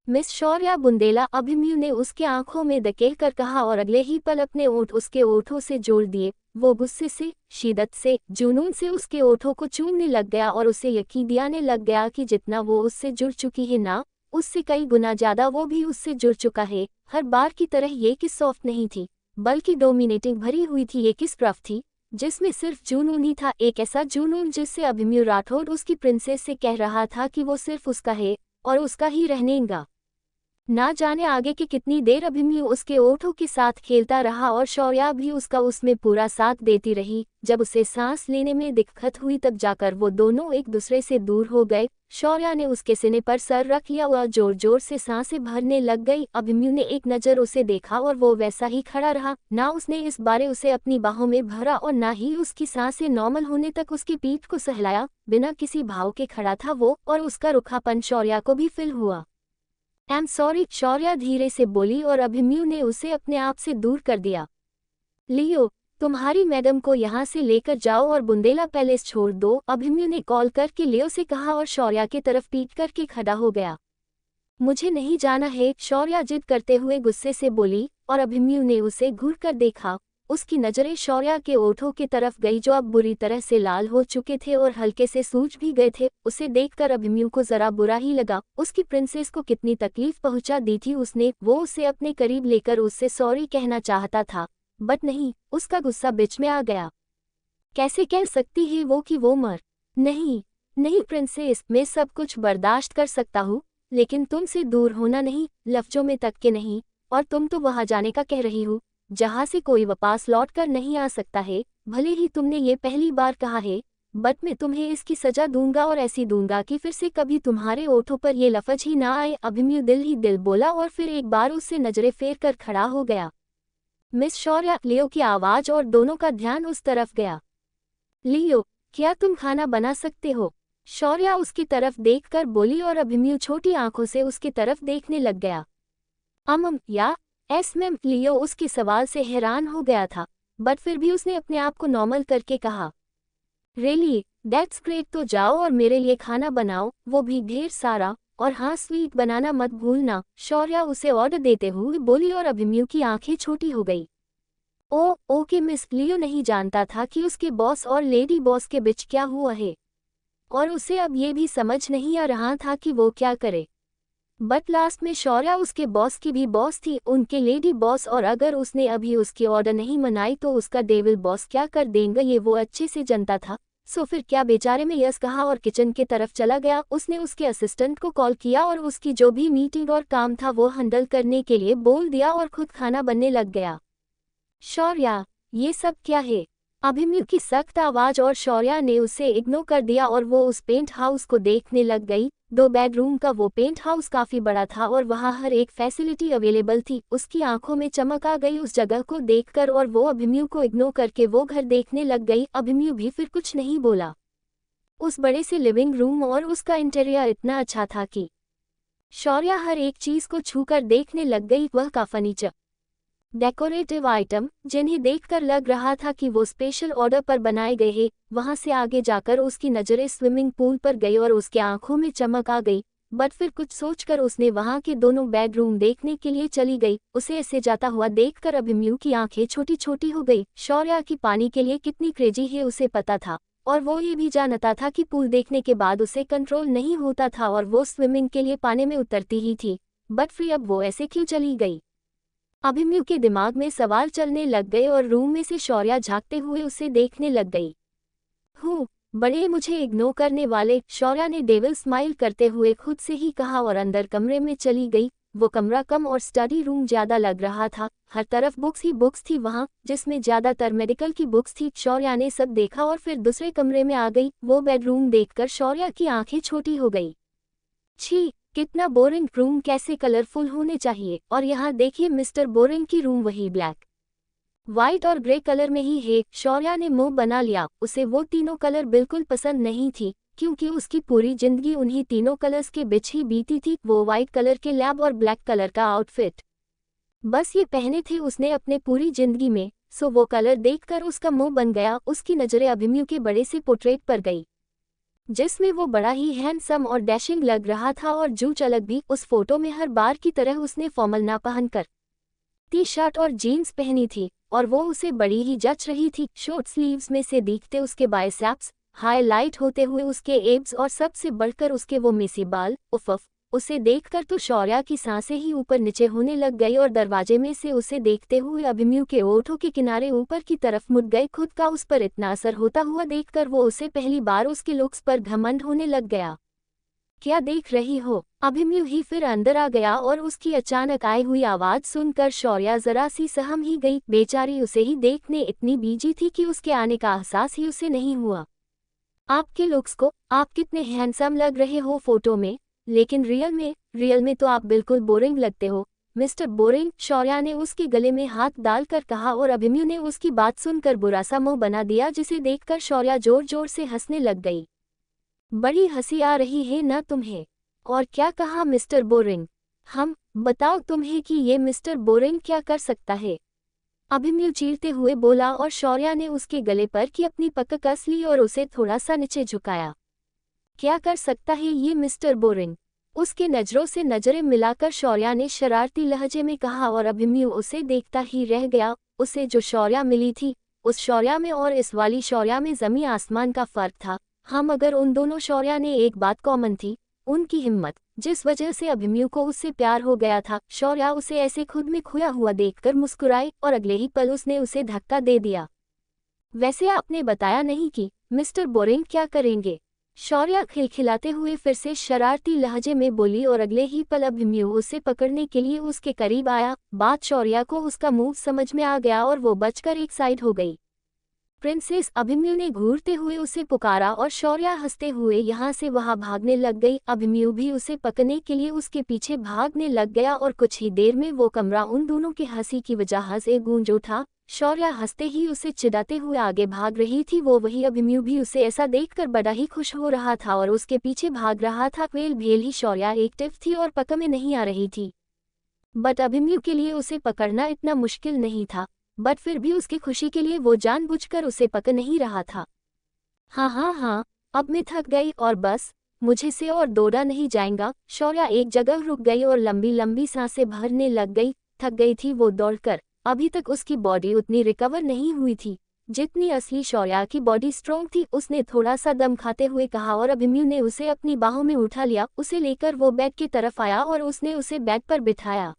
मिस शौर्या बुंदेला, अभिमन्यु ने उसके आंखों में धकेल कर कहा और अगले ही पल अपने ओंठ उसके ओठों से जोड़ दिए। वो गुस्से से, शिद्दत से, जुनून से उसके ओठों को चूमने लग गया और उसे यकीन दिलाने लग गया कि जितना वो उससे जुड़ चुकी है ना, उससे कई गुना ज्यादा वो भी उससे जुड़ चुका है। हर बार की तरह ये किस सॉफ्ट नहीं थी, बल्कि डोमिनेटिंग भरी हुई थी। ये किस रफ थी जिसमें सिर्फ जुनून ही था, एक ऐसा जुनून जिससे अभिमन्यु राठौड़ उसकी प्रिंसेस से कह रहा था कि वो सिर्फ उसका है और उसका ही रहनेगा। ना जाने आगे की कितनी देर अभिमन्यु उसके ओठों के साथ खेलता रहा और शौर्या भी उसका उसमें पूरा साथ देती रही। जब उसे सांस लेने में दिक्कत हुई तब जाकर वो दोनों एक दूसरे से दूर हो गए। शौर्या ने उसके सीने पर सर रख लिया और जोर जोर से सांसें भरने लग गई। अभिमन्यु ने एक नज़र उसे देखा और वो वैसा ही खड़ा रहा। ना उसने इस बारे उसे अपनी बाहों में भरा और ना ही उसकी सांसें नॉर्मल होने तक उसकी पीठ को सहलाया। बिना किसी भाव के खड़ा था वो, और उसका रुखापन शौर्या को भी फील हुआ। आई एम सॉरी, शौर्या धीरे से बोली और अभिमन्यु ने उसे अपने आप से दूर कर दिया। लियो, तुम्हारी मैडम को यहाँ से लेकर जाओ और बुंदेला पैलेस छोड़ दो, अभिमन्यु ने कॉल करके लियो से कहा और शौर्या की तरफ पीट करके खड़ा हो गया। मुझे नहीं जाना है, शौर्या जिद करते हुए गुस्से से बोली और अभिमन्यु ने उसे घूर कर देखा। उसकी नजरें शौर्या के ओठों की तरफ गई जो अब बुरी तरह से लाल हो चुके थे और हल्के से सूज भी गए थे। उसे देखकर अभिमन्यु को जरा बुरा ही लगा। उसकी प्रिंसेस को कितनी तकलीफ पहुंचा दी थी उसने। वो उसे अपने करीब लेकर उससे सॉरी कहना चाहता था, बट नहीं, उसका गुस्सा बीच में आ गया। कैसे कह सकती है वो कि वो मर? नहीं नहीं प्रिंसेस, मैं सब कुछ बर्दाश्त कर सकता हूँ, लेकिन तुमसे दूर होना नहीं, लफ्जों में तक के नहीं। और तुम तो वहां जाने का कह रही हो जहां से कोई वापस लौट कर नहीं आ सकता है। भले ही तुमने ये पहली बार कहा है, बट मैं तुम्हें इसकी सजा दूंगा और ऐसी दूंगा कि फिर से कभी तुम्हारे ओठों पर ये लफ्ज ही ना आए। अभिमन्यु दिल ही दिल बोला और फिर एक बार उससे नजरें फेर कर खड़ा हो गया। मिस शौर्या, लियो की आवाज और दोनों का ध्यान उस तरफ गया। लियो, क्या तुम खाना बना सकते हो? शौर्या उसकी तरफ देखकर बोली और अभिमन्यु छोटी आंखों से उसकी तरफ देखने लग गया। या एस मैम, लियो उसके सवाल से हैरान हो गया था, बट फिर भी उसने अपने आप को नॉर्मल करके कहा, रियली दैट्स ग्रेट, तो जाओ और मेरे लिए खाना बनाओ, वो भी ढेर सारा, और हाँ स्वीट बनाना मत भूलना, शौर्या उसे ऑर्डर देते हुए बोली और अभिमन्यु की आंखें छोटी हो गई। ओके मिस, लियो नहीं जानता था कि उसके बॉस और लेडी बॉस के बीच क्या हुआ है, और उसे अब ये भी समझ नहीं आ रहा था कि वो क्या करे। बट लास्ट में शौर्या उसके बॉस की भी बॉस थी, उनके लेडी बॉस, और अगर उसने अभी उसकी ऑर्डर नहीं मनाई तो उसका डेविल बॉस क्या कर देंगे ये वो अच्छे से जानता था। सो फिर क्या बेचारे में यस कहा और किचन की तरफ चला गया। उसने उसके असिस्टेंट को कॉल किया और उसकी जो भी मीटिंग और काम था वो हैंडल करने के लिए बोल दिया और खुद खाना बनने लग गया। शौर्या, ये सब क्या है? अभिमन्यु की सख्त आवाज और शौर्या ने उसे इग्नोर कर दिया और वो उस पेंट हाउस को देखने लग गई। 2 बेडरूम का वो पेंट हाउस काफी बड़ा था और वहाँ हर एक फैसिलिटी अवेलेबल थी। उसकी आंखों में चमक आ गई उस जगह को देखकर और वो अभिमन्यु को इग्नोर करके वो घर देखने लग गई। अभिमन्यु भी फिर कुछ नहीं बोला। उस बड़े से लिविंग रूम और उसका इंटीरियर इतना अच्छा था कि शौर्या हर एक चीज को छूकर देखने लग गई। वह का फर्नीचर, डेकोरेटिव आइटम जिन्हें देखकर लग रहा था कि वो स्पेशल ऑर्डर पर बनाए गए हैं। वहां से आगे जाकर उसकी नजरें स्विमिंग पूल पर गई और उसके आंखों में चमक आ गई। बट फिर कुछ सोचकर उसने वहां के दोनों बेडरूम देखने के लिए चली गई। उसे ऐसे जाता हुआ देखकर अभिमन्यु की आंखें छोटी छोटी हो गई। शौर्या की पानी के लिए कितनी क्रेजी है उसे पता था, और वो ये भी जानता था कि पूल देखने के बाद उसे कंट्रोल नहीं होता था और वो स्विमिंग के लिए पानी में उतरती ही थी। बट फिर अब वो ऐसे क्यों चली गई? अभिमन्यु के दिमाग में सवाल चलने लग गए और रूम में से शौर्या झांकते हुए उसे देखने लग गई। बड़े मुझे इग्नोर करने वाले, शौर्या ने डेविल स्माइल करते हुए खुद से ही कहा और अंदर कमरे में चली गई। वो कमरा कम और स्टडी रूम ज्यादा लग रहा था। हर तरफ बुक्स ही बुक्स थी वहाँ, जिसमें ज्यादातर मेडिकल की बुक्स थी। शौर्या ने सब देखा और फिर दूसरे कमरे में आ गई। वो बेडरूम देखकर शौर्या की आंखें छोटी हो गई। छी, कितना बोरिंग रूम, कैसे कलरफुल होने चाहिए। और यहाँ देखिए मिस्टर बोरिंग की रूम वही ब्लैक, व्हाइट और ग्रे कलर में ही है। शौर्या ने मुंह बना लिया। उसे वो तीनों कलर बिल्कुल पसंद नहीं थी, क्योंकि उसकी पूरी जिंदगी उन्हीं तीनों कलर्स के बीच ही बीती थी। वो व्हाइट कलर के लैब और ब्लैक कलर का आउटफिट बस ये पहने थे उसने अपने पूरी जिंदगी में। सो वो कलर देखकर उसका मुंह बन गया। उसकी नजरें अभिमन्यु के बड़े से पोर्ट्रेट पर गई, जिसमें वो बड़ा ही हैंडसम और डैशिंग लग रहा था। और जू चलक भी उस फोटो में हर बार की तरह उसने फॉर्मल ना पहनकर टी शर्ट और जीन्स पहनी थी, और वो उसे बड़ी ही जच रही थी। शॉर्ट स्लीव्स में से दिखते उसके बाइसेप्स, हाईलाइट होते हुए उसके एब्स, और सबसे बढ़कर उसके वो मेसी बाल। उफ, उसे देखकर तो शौर्या की सांसें ही ऊपर नीचे होने लग गई, और दरवाजे में से उसे देखते हुए अभिमन्यु के ओठों के किनारे ऊपर की तरफ मुड़ गए। खुद का उस पर इतना असर होता हुआ देखकर वो उसे पहली बार उसके लुक्स पर घमंड होने लग गया। क्या देख रही हो? अभिमन्यु ही फिर अंदर आ गया, और उसकी अचानक आई हुई आवाज सुनकर शौर्या जरा सी सहम ही गई। बेचारी उसे ही देखने इतनी बीजी थी कि उसके आने का एहसास ही उसे नहीं हुआ। आपके लुक्स को, आप कितने हैंडसम लग रहे हो फोटो में, लेकिन रियल में तो आप बिल्कुल बोरिंग लगते हो मिस्टर बोरिंग, शौर्या ने उसके गले में हाथ डालकर कहा। और अभिमन्यु ने उसकी बात सुनकर बुरा सा मुंह बना दिया, जिसे देखकर शौर्या जोर जोर से हंसने लग गई। बड़ी हंसी आ रही है ना तुम्हें? और क्या कहा मिस्टर बोरिंग? हम बताओ तुम्हें कि ये मिस्टर बोरिंग क्या कर सकता है? अभिमन्यु चीरते हुए बोला, और शौर्या ने उसके गले पर की अपनी पकड़ कस ली और उसे थोड़ा सा नीचे झुकाया। क्या कर सकता है ये मिस्टर बोरिंग? उसके नजरों से नजरें मिलाकर शौर्या ने शरारती लहजे में कहा, और अभिमन्यु उसे देखता ही रह गया। उसे जो शौर्या मिली थी, उस शौर्या में और इस वाली शौर्या में जमीन आसमान का फर्क था। हाँ, मगर उन दोनों शौर्या ने एक बात कॉमन थी, उनकी हिम्मत, जिस वजह से अभिमन्यु को उससे प्यार हो गया था। शौर्या उसे ऐसे खुद में खोया हुआ देखकर मुस्कुराई, और अगले ही पल उसने उसे धक्का दे दिया। वैसे आपने बताया नहीं कि मिस्टर बोरिंग क्या करेंगे? शौर्या खिलखिलाते हुए फिर से शरारती लहजे में बोली, और अगले ही पल अभिमन्यु उसे पकड़ने के लिए उसके करीब आया। बात शौर्या को उसका मूव समझ में आ गया, और वो बचकर एक साइड हो गई। प्रिंसेस, अभिमन्यु ने घूरते हुए उसे पुकारा, और शौर्या हंसते हुए यहाँ से वहाँ भागने लग गई। अभिमन्यु भी उसे पकड़ने के लिए उसके पीछे भागने लग गया, और कुछ ही देर में वो कमरा उन दोनों की हंसी की वजह से गूंज उठा। शौर्या हंसते ही उसे चिढ़ाते हुए आगे भाग रही थी, वो वही अभिमन्यु भी उसे ऐसा देखकर बड़ा ही खुश हो रहा था और उसके पीछे भाग रहा था। क्वेल भेल ही शौर्या एक्टिव थी और पकड़ में नहीं आ रही थी, बट अभिमन्यु के लिए उसे पकड़ना इतना मुश्किल नहीं था। बट फिर भी उसकी खुशी के लिए वो जानबूझकर उसे पकड़ नहीं रहा था। हाँ, अब मैं थक गई और बस मुझे से और दौड़ा नहीं जाएगा। शौर्या एक जगह रुक गई और लंबी लंबी सांसें भरने लग गई। थक गई थी वो दौड़कर। अभी तक उसकी बॉडी उतनी रिकवर नहीं हुई थी जितनी असली शौर्या की बॉडी स्ट्रॉन्ग थी। उसने थोड़ा सा दम खाते हुए कहा, और अभिमन्यु ने उसे अपनी बाहों में उठा लिया। उसे लेकर वो बेड की तरफ आया और उसने उसे बेड पर बिठाया।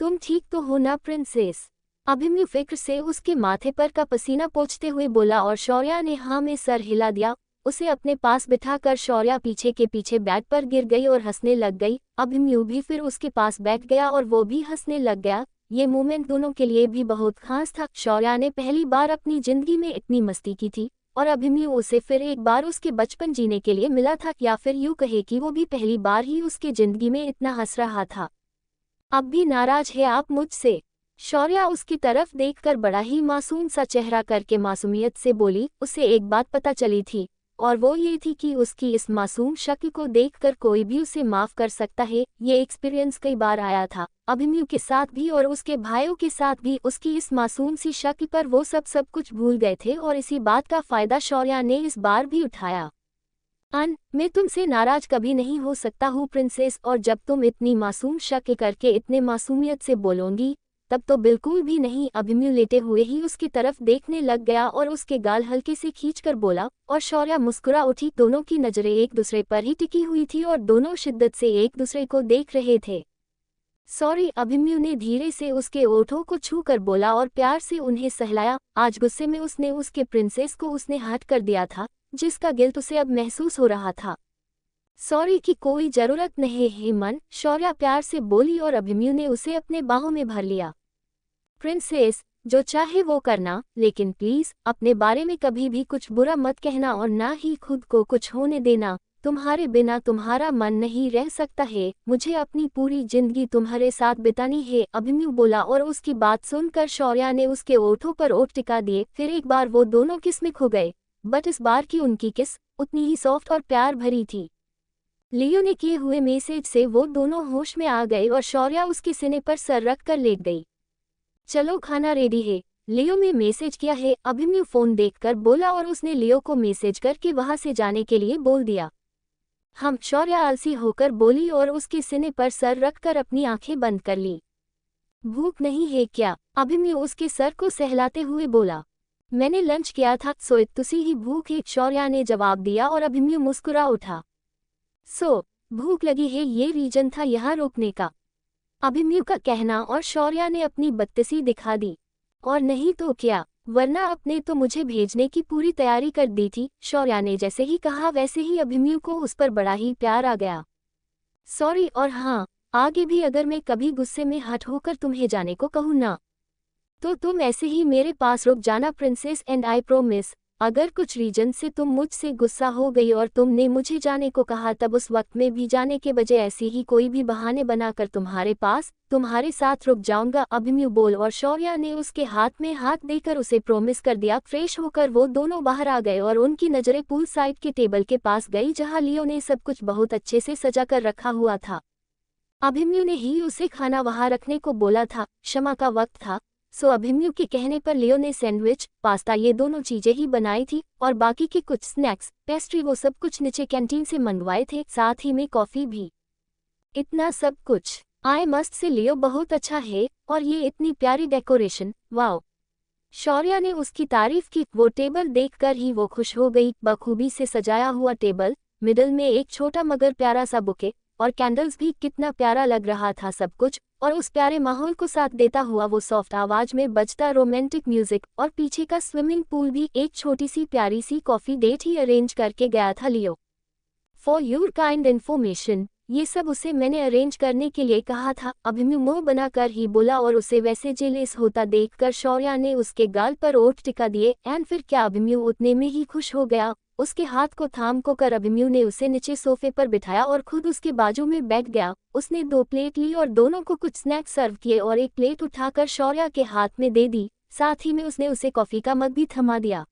तुम ठीक तो हो ना प्रिंसेस? अभिमन्यु फिक्र से उसके माथे पर का पसीना पोंछते हुए बोला, और शौर्या ने हाँ में सर हिला दिया। उसे अपने पास बिठाकर शौर्या पीछे के पीछे बेड पर गिर गई और हंसने लग गई। अभिमन्यु भी फिर उसके पास बैठ गया और वो भी हंसने लग गया। ये मोमेंट दोनों के लिए भी बहुत खास था। शौर्या ने पहली बार अपनी जिंदगी में इतनी मस्ती की थी, और अभिमन्यु उसे फिर एक बार उसके बचपन जीने के लिए मिला था, या फिर यूँ कहे कि वो भी पहली बार ही उसके जिंदगी में इतना हंस रहा था। अब भी नाराज है आप मुझसे? शौर्या उसकी तरफ देखकर बड़ा ही मासूम सा चेहरा करके मासूमियत से बोली। उसे एक बात पता चली थी, और वो ये थी कि उसकी इस मासूम शक्ल को देखकर कोई भी उसे माफ कर सकता है। ये एक्सपीरियंस कई बार आया था अभिमन्यु के साथ भी, और उसके भाइयों के साथ भी। उसकी इस मासूम सी शक्ल पर वो सब कुछ भूल गए थे, और इसी बात का फायदा शौर्या ने इस बार भी उठाया। मैं तुमसे नाराज कभी नहीं हो सकता हूँ प्रिंसेस, और जब तुम इतनी मासूम शक्ल करके इतने मासूमियत से बोलोगी तब तो बिल्कुल भी नहीं। अभिमन्यु लेटे हुए ही उसकी तरफ देखने लग गया और उसके गाल हल्के से खींचकर बोला, और शौर्या मुस्कुरा उठी। दोनों की नजरें एक दूसरे पर ही टिकी हुई थी और दोनों शिद्दत से एक दूसरे को देख रहे थे। सॉरी, अभिमन्यु ने धीरे से उसके ओठों को छू कर बोला और प्यार से उन्हें सहलाया। आज गुस्से में उसने उसके प्रिंसेस को उसने हट कर दिया था, जिसका गिल्ट उसे अब महसूस हो रहा था। सॉरी की कोई जरूरत नहीं है मन, शौर्या प्यार से बोली, और अभिमन्यु ने उसे अपने बाहों में भर लिया। प्रिंसेस, जो चाहे वो करना, लेकिन प्लीज अपने बारे में कभी भी कुछ बुरा मत कहना और ना ही खुद को कुछ होने देना। तुम्हारे बिना तुम्हारा मन नहीं रह सकता है। मुझे अपनी पूरी जिंदगी तुम्हारे साथ बितानी है, अभिमन्यु बोला। और उसकी बात सुनकर शौर्या ने उसके ओठों पर ओठ टिका दिए। फिर एक बार वो दोनों किस में खो गए, बट इस बार की उनकी किस उतनी ही सॉफ्ट और प्यार भरी थी। लियो ने किए हुए मैसेज से वो दोनों होश में आ गए और शौर्या उसके सीने पर सर रख कर लेट गई। चलो खाना रेडी है, लियो ने मैसेज किया है, अभिमन्यु फोन देखकर बोला और उसने लियो को मैसेज करके वहां से जाने के लिए बोल दिया। हम शौर्य आलसी होकर बोली और उसके सीने पर सर रखकर अपनी आंखें बंद कर ली। भूख नहीं है क्या? अभिमन्यु उसके सर को सहलाते हुए बोला। मैंने लंच किया था, सो तुसी ही भूख है, शौर्य ने जवाब दिया और अभिमन्यु मुस्कुरा उठा। सो भूख लगी है, ये रीजन था यहाँ रोकने का, अभिमन्यु का कहना, और शौर्य ने अपनी बदतसी दिखा दी। और नहीं तो क्या, वरना आपने तो मुझे भेजने की पूरी तैयारी कर दी थी। शौर्य ने जैसे ही कहा वैसे ही अभिमन्यु को उस पर बड़ा ही प्यार आ गया। सॉरी, और हाँ, आगे भी अगर मैं कभी गुस्से में हट होकर तुम्हें जाने को कहूँ ना, तो तुम ऐसे ही मेरे पास रुक जाना प्रिंसेस, एंड आई प्रोमिस, अगर कुछ रीजन से तुम मुझसे गुस्सा हो गई और तुमने मुझे जाने को कहा, तब उस वक्त में भी जाने के बजाय ऐसी ही कोई भी बहाने बनाकर तुम्हारे पास तुम्हारे साथ रुक जाऊंगा, अभिमन्यु बोल। और शौर्य ने उसके हाथ में हाथ देकर उसे प्रोमिस कर दिया। फ्रेश होकर वो दोनों बाहर आ गए और उनकी नजरें पूल साइड के टेबल के पास गई, जहां लियो ने सब कुछ बहुत अच्छे से सजा कर रखा हुआ था। अभिमन्यु ने ही उसे खाना वहां रखने को बोला था, क्षमा का वक्त था, सो अभिमन्यु के कहने पर लियो ने सैंडविच, पास्ता, ये दोनों चीजें ही बनाई थी, और बाकी के कुछ स्नैक्स, पेस्ट्री, वो सब कुछ नीचे कैंटीन से मंगवाए थे, साथ ही में कॉफी भी। इतना सब कुछ, आई मस्ट से लियो बहुत अच्छा है, और ये इतनी प्यारी डेकोरेशन, वाओ। शौर्य ने उसकी तारीफ की। वो टेबल देखकर ही वो खुश हो गई। बखूबी से सजाया हुआ टेबल, मिडल में एक छोटा मगर प्यारा सा बुके, और कैंडल्स भी, कितना प्यारा लग रहा था सब कुछ। और उस प्यारे माहौल को साथ देता हुआ वो सॉफ्ट आवाज में बजता रोमांटिक म्यूजिक, और पीछे का स्विमिंग पूल भी, एक छोटी सी प्यारी सी कॉफी डेट ही अरेंज करके गया था लियो। फॉर योर काइंड इन्फॉर्मेशन, ये सब उसे मैंने अरेंज करने के लिए कहा था, अभिमन्यु मुंह बनाकर ही बोला, और उसे वैसे जेलेस होता देखकर शौर्य ने उसके गाल पर ओठ टिका दिए। एंड फिर क्या, अभिमन्यु उतने में ही खुश हो गया। उसके हाथ को थाम को कर अभिमन्यु ने उसे नीचे सोफे पर बिठाया और खुद उसके बाजू में बैठ गया। उसने 2 प्लेट ली और दोनों को कुछ स्नैक्स सर्व किए और एक प्लेट उठाकर शौर्य के हाथ में दे दी। साथ ही में उसने उसे कॉफी का मग भी थमा दिया।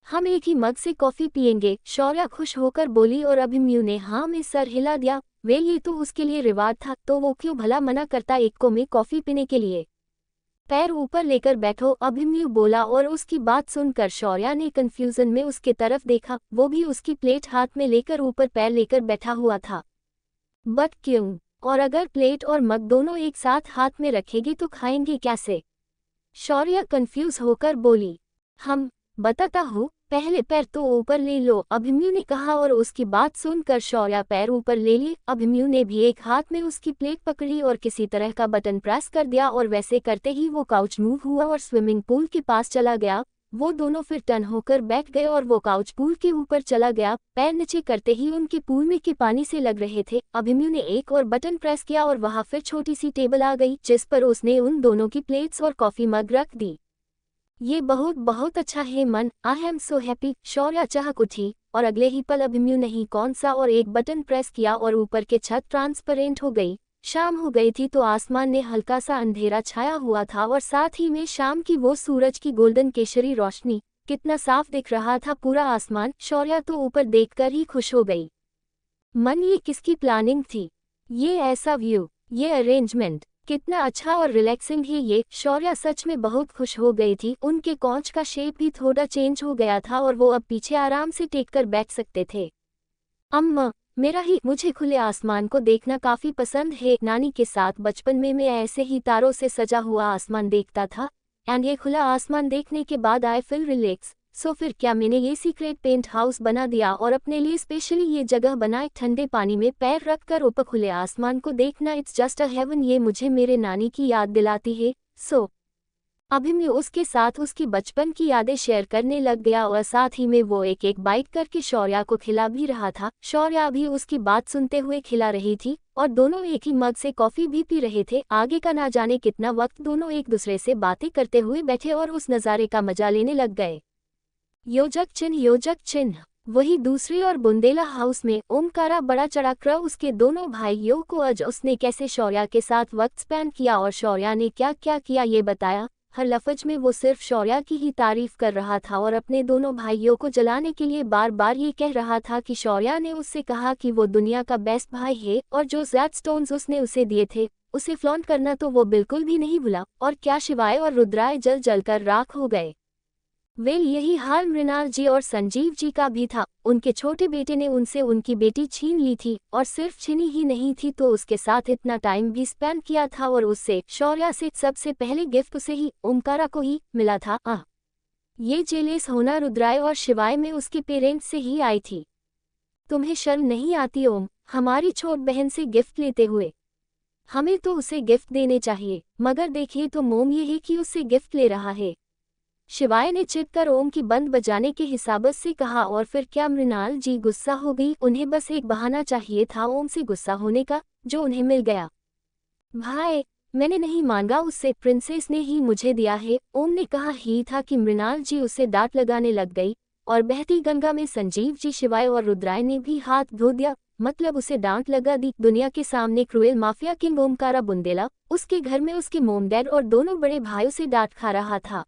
हम एक ही मग से कॉफी पियेंगे, शौर्य खुश होकर बोली, और अभिमन्यु ने हाँ में सर हिला दिया। वे, ये तो उसके लिए रिवार्ड था, तो वो क्यों भला मना करता एक को में कॉफी पीने के लिए। पैर ऊपर लेकर बैठो, अभिमन्यु बोला, और उसकी बात सुनकर शौर्य ने कंफ्यूजन में उसके तरफ देखा। वो भी उसकी प्लेट हाथ में लेकर ऊपर पैर लेकर बैठा हुआ था। बट क्यों? और अगर प्लेट और मग दोनों एक साथ हाथ में रखेगी तो खाएंगे कैसे? शौर्य कंफ्यूज होकर बोली। हम बताता हूँ, पहले पैर तो ऊपर ले लो, अभिमन्यु ने कहा, और उसकी बात सुनकर शौर्य पैर ऊपर ले लिए। अभिमन्यु ने भी एक हाथ में उसकी प्लेट पकड़ी और किसी तरह का बटन प्रेस कर दिया, और वैसे करते ही वो काउच मूव हुआ और स्विमिंग पूल के पास चला गया। वो दोनों फिर टर्न होकर बैठ गए और वो काउच पूल के ऊपर चला गया। पैर नीचे करते ही उनके पूल में के पानी से लग रहे थे। अभिमन्यु ने एक और बटन प्रेस किया और वहां फिर छोटी सी टेबल आ गई, जिस पर उसने उन दोनों की प्लेट्स और कॉफी मग रख दी। ये बहुत बहुत अच्छा है मन, आई एम सो हैप्पी, शौर्य चहक उठी, और अगले ही पल अभिमन्यु ने ही कौन सा और एक बटन प्रेस किया और ऊपर के छत ट्रांसपेरेंट हो गई। शाम हो गई थी तो आसमान में हल्का सा अंधेरा छाया हुआ था, और साथ ही में शाम की वो सूरज की गोल्डन केशरी रोशनी, कितना साफ दिख रहा था पूरा आसमान। शौर्य तो ऊपर देखकर ही खुश हो गई। मन, ये किसकी प्लानिंग थी? ये ऐसा व्यू, ये अरेंजमेंट, कितना अच्छा और रिलैक्सिंग है ये। शौर्य सच में बहुत खुश हो गई थी। उनके कॉच का शेप भी थोड़ा चेंज हो गया था और वो अब पीछे आराम से टेक कर बैठ सकते थे। अम्मा, मेरा ही, मुझे खुले आसमान को देखना काफी पसंद है। नानी के साथ बचपन में मैं ऐसे ही तारों से सजा हुआ आसमान देखता था, एंड ये खुला आसमान देखने के बाद आई फील रिलैक्स। सो फिर क्या, मैंने ये सीक्रेट पेंट हाउस बना दिया और अपने लिए स्पेशली ये जगह बनाए, ठंडे पानी में पैर रखकर ऊपर खुले आसमान को देखना, इट्स जस्ट अ हेवन। ये मुझे मेरे नानी की याद दिलाती है। सो अभिमन्यु उसके साथ उसकी बचपन की यादें शेयर करने लग गया, और साथ ही में वो एक एक बाइट करके शौर्य को खिला भी रहा था। शौर्य भी उसकी बात सुनते हुए खिला रही थी, और दोनों एक ही मग से कॉफी भी पी रहे थे। आगे का ना जाने कितना वक्त दोनों एक दूसरे से बातें करते हुए बैठे और उस नज़ारे का मजा लेने लग गए। योजक चिन्ह, वही दूसरी और बुंदेला हाउस में ओमकारा बड़ा चढ़ाकर उसके दोनों भाइयों को आज उसने कैसे शौर्य के साथ वक्त स्पेंड किया और शौर्य ने क्या क्या किया ये बताया। हर लफ्ज में वो सिर्फ शौर्य की ही तारीफ कर रहा था और अपने दोनों भाइयों को जलाने के लिए बार बार ये कह रहा था कि शौर्य ने उससे कहा कि वो दुनिया का बेस्ट भाई है, और जो ज़ैड स्टोन्स उसने उसे दिए थे उसे फ्लॉन्ट करना तो वो बिल्कुल भी नहीं भूला, और क्या शिवाय और रुद्राय जल जलकर राख हो गए। वेल यही हाल मृणाल जी और संजीव जी का भी था। उनके छोटे बेटे ने उनसे उनकी बेटी छीन ली थी, और सिर्फ छीनी ही नहीं थी तो उसके साथ इतना टाइम भी स्पेंड किया था, और उससे शौर्या से सबसे पहले गिफ्ट उसे ही, ओमकारा को ही मिला था। ये जेलेस होना रुद्राय और शिवाय में उसके पेरेंट्स से ही आई थी। तुम्हें शर्म नहीं आती ओम, हमारी छोट बहन से गिफ्ट लेते हुए? हमें तो उसे गिफ्ट देने चाहिए, मगर देखिए तो मोम ये है कि उससे गिफ्ट ले रहा है। शिवाय ने चिढ़कर ओम की बंद बजाने के हिसाब से कहा। और फिर क्या मृणाल जी गुस्सा हो गई? उन्हें बस एक बहाना चाहिए था ओम से गुस्सा होने का, जो उन्हें मिल गया। भाई, मैंने नहीं मांगा उससे, प्रिंसेस ने ही मुझे दिया है। ओम ने कहा ही था कि मृणाल जी उसे डांट लगाने लग गई, और बहती गंगा में संजीव जी, शिवाय और रुद्राय ने भी हाथ धो दिया, मतलब उसे डांट लगा दी। दुनिया के सामने cruel mafia king Omkara Bundela उसके घर में उसके मोम डैड और दोनों बड़े भाइयों से डांट खा रहा था।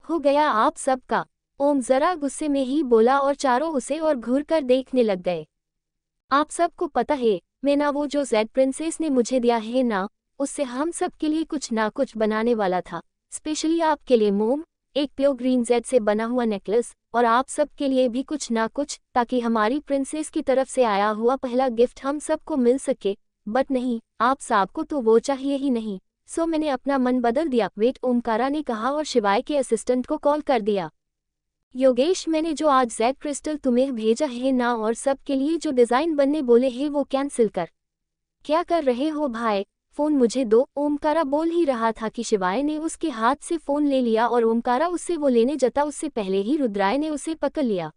हो गया आप सबका, ओम जरा गुस्से में ही बोला, और चारों उसे और घूर कर देखने लग गए। आप सबको पता है, मैं ना वो जो जेड प्रिंसेस ने मुझे दिया है ना, उससे हम सब के लिए कुछ ना कुछ बनाने वाला था, स्पेशली आपके लिए मोम, एक प्योर ग्रीन जेड से बना हुआ नेकलेस, और आप सब के लिए भी कुछ ना कुछ, ताकि हमारी प्रिंसेस की तरफ से आया हुआ पहला गिफ्ट हम सबको मिल सके। बट नहीं, आप सबको तो वो चाहिए ही नहीं, सो मैंने अपना मन बदल दिया। वेट, ओमकारा ने कहा और शिवाय के असिस्टेंट को कॉल कर दिया। योगेश, मैंने जो आज जेड क्रिस्टल तुम्हें भेजा है ना, और सब के लिए जो डिज़ाइन बनने बोले हैं वो कैंसिल कर। क्या कर रहे हो भाई, फ़ोन मुझे दो। ओमकारा बोल ही रहा था कि शिवाय ने उसके हाथ से फ़ोन ले लिया, और ओमकारा उससे वो लेने जता उससे पहले ही रुद्राय ने उसे पकड़ लिया।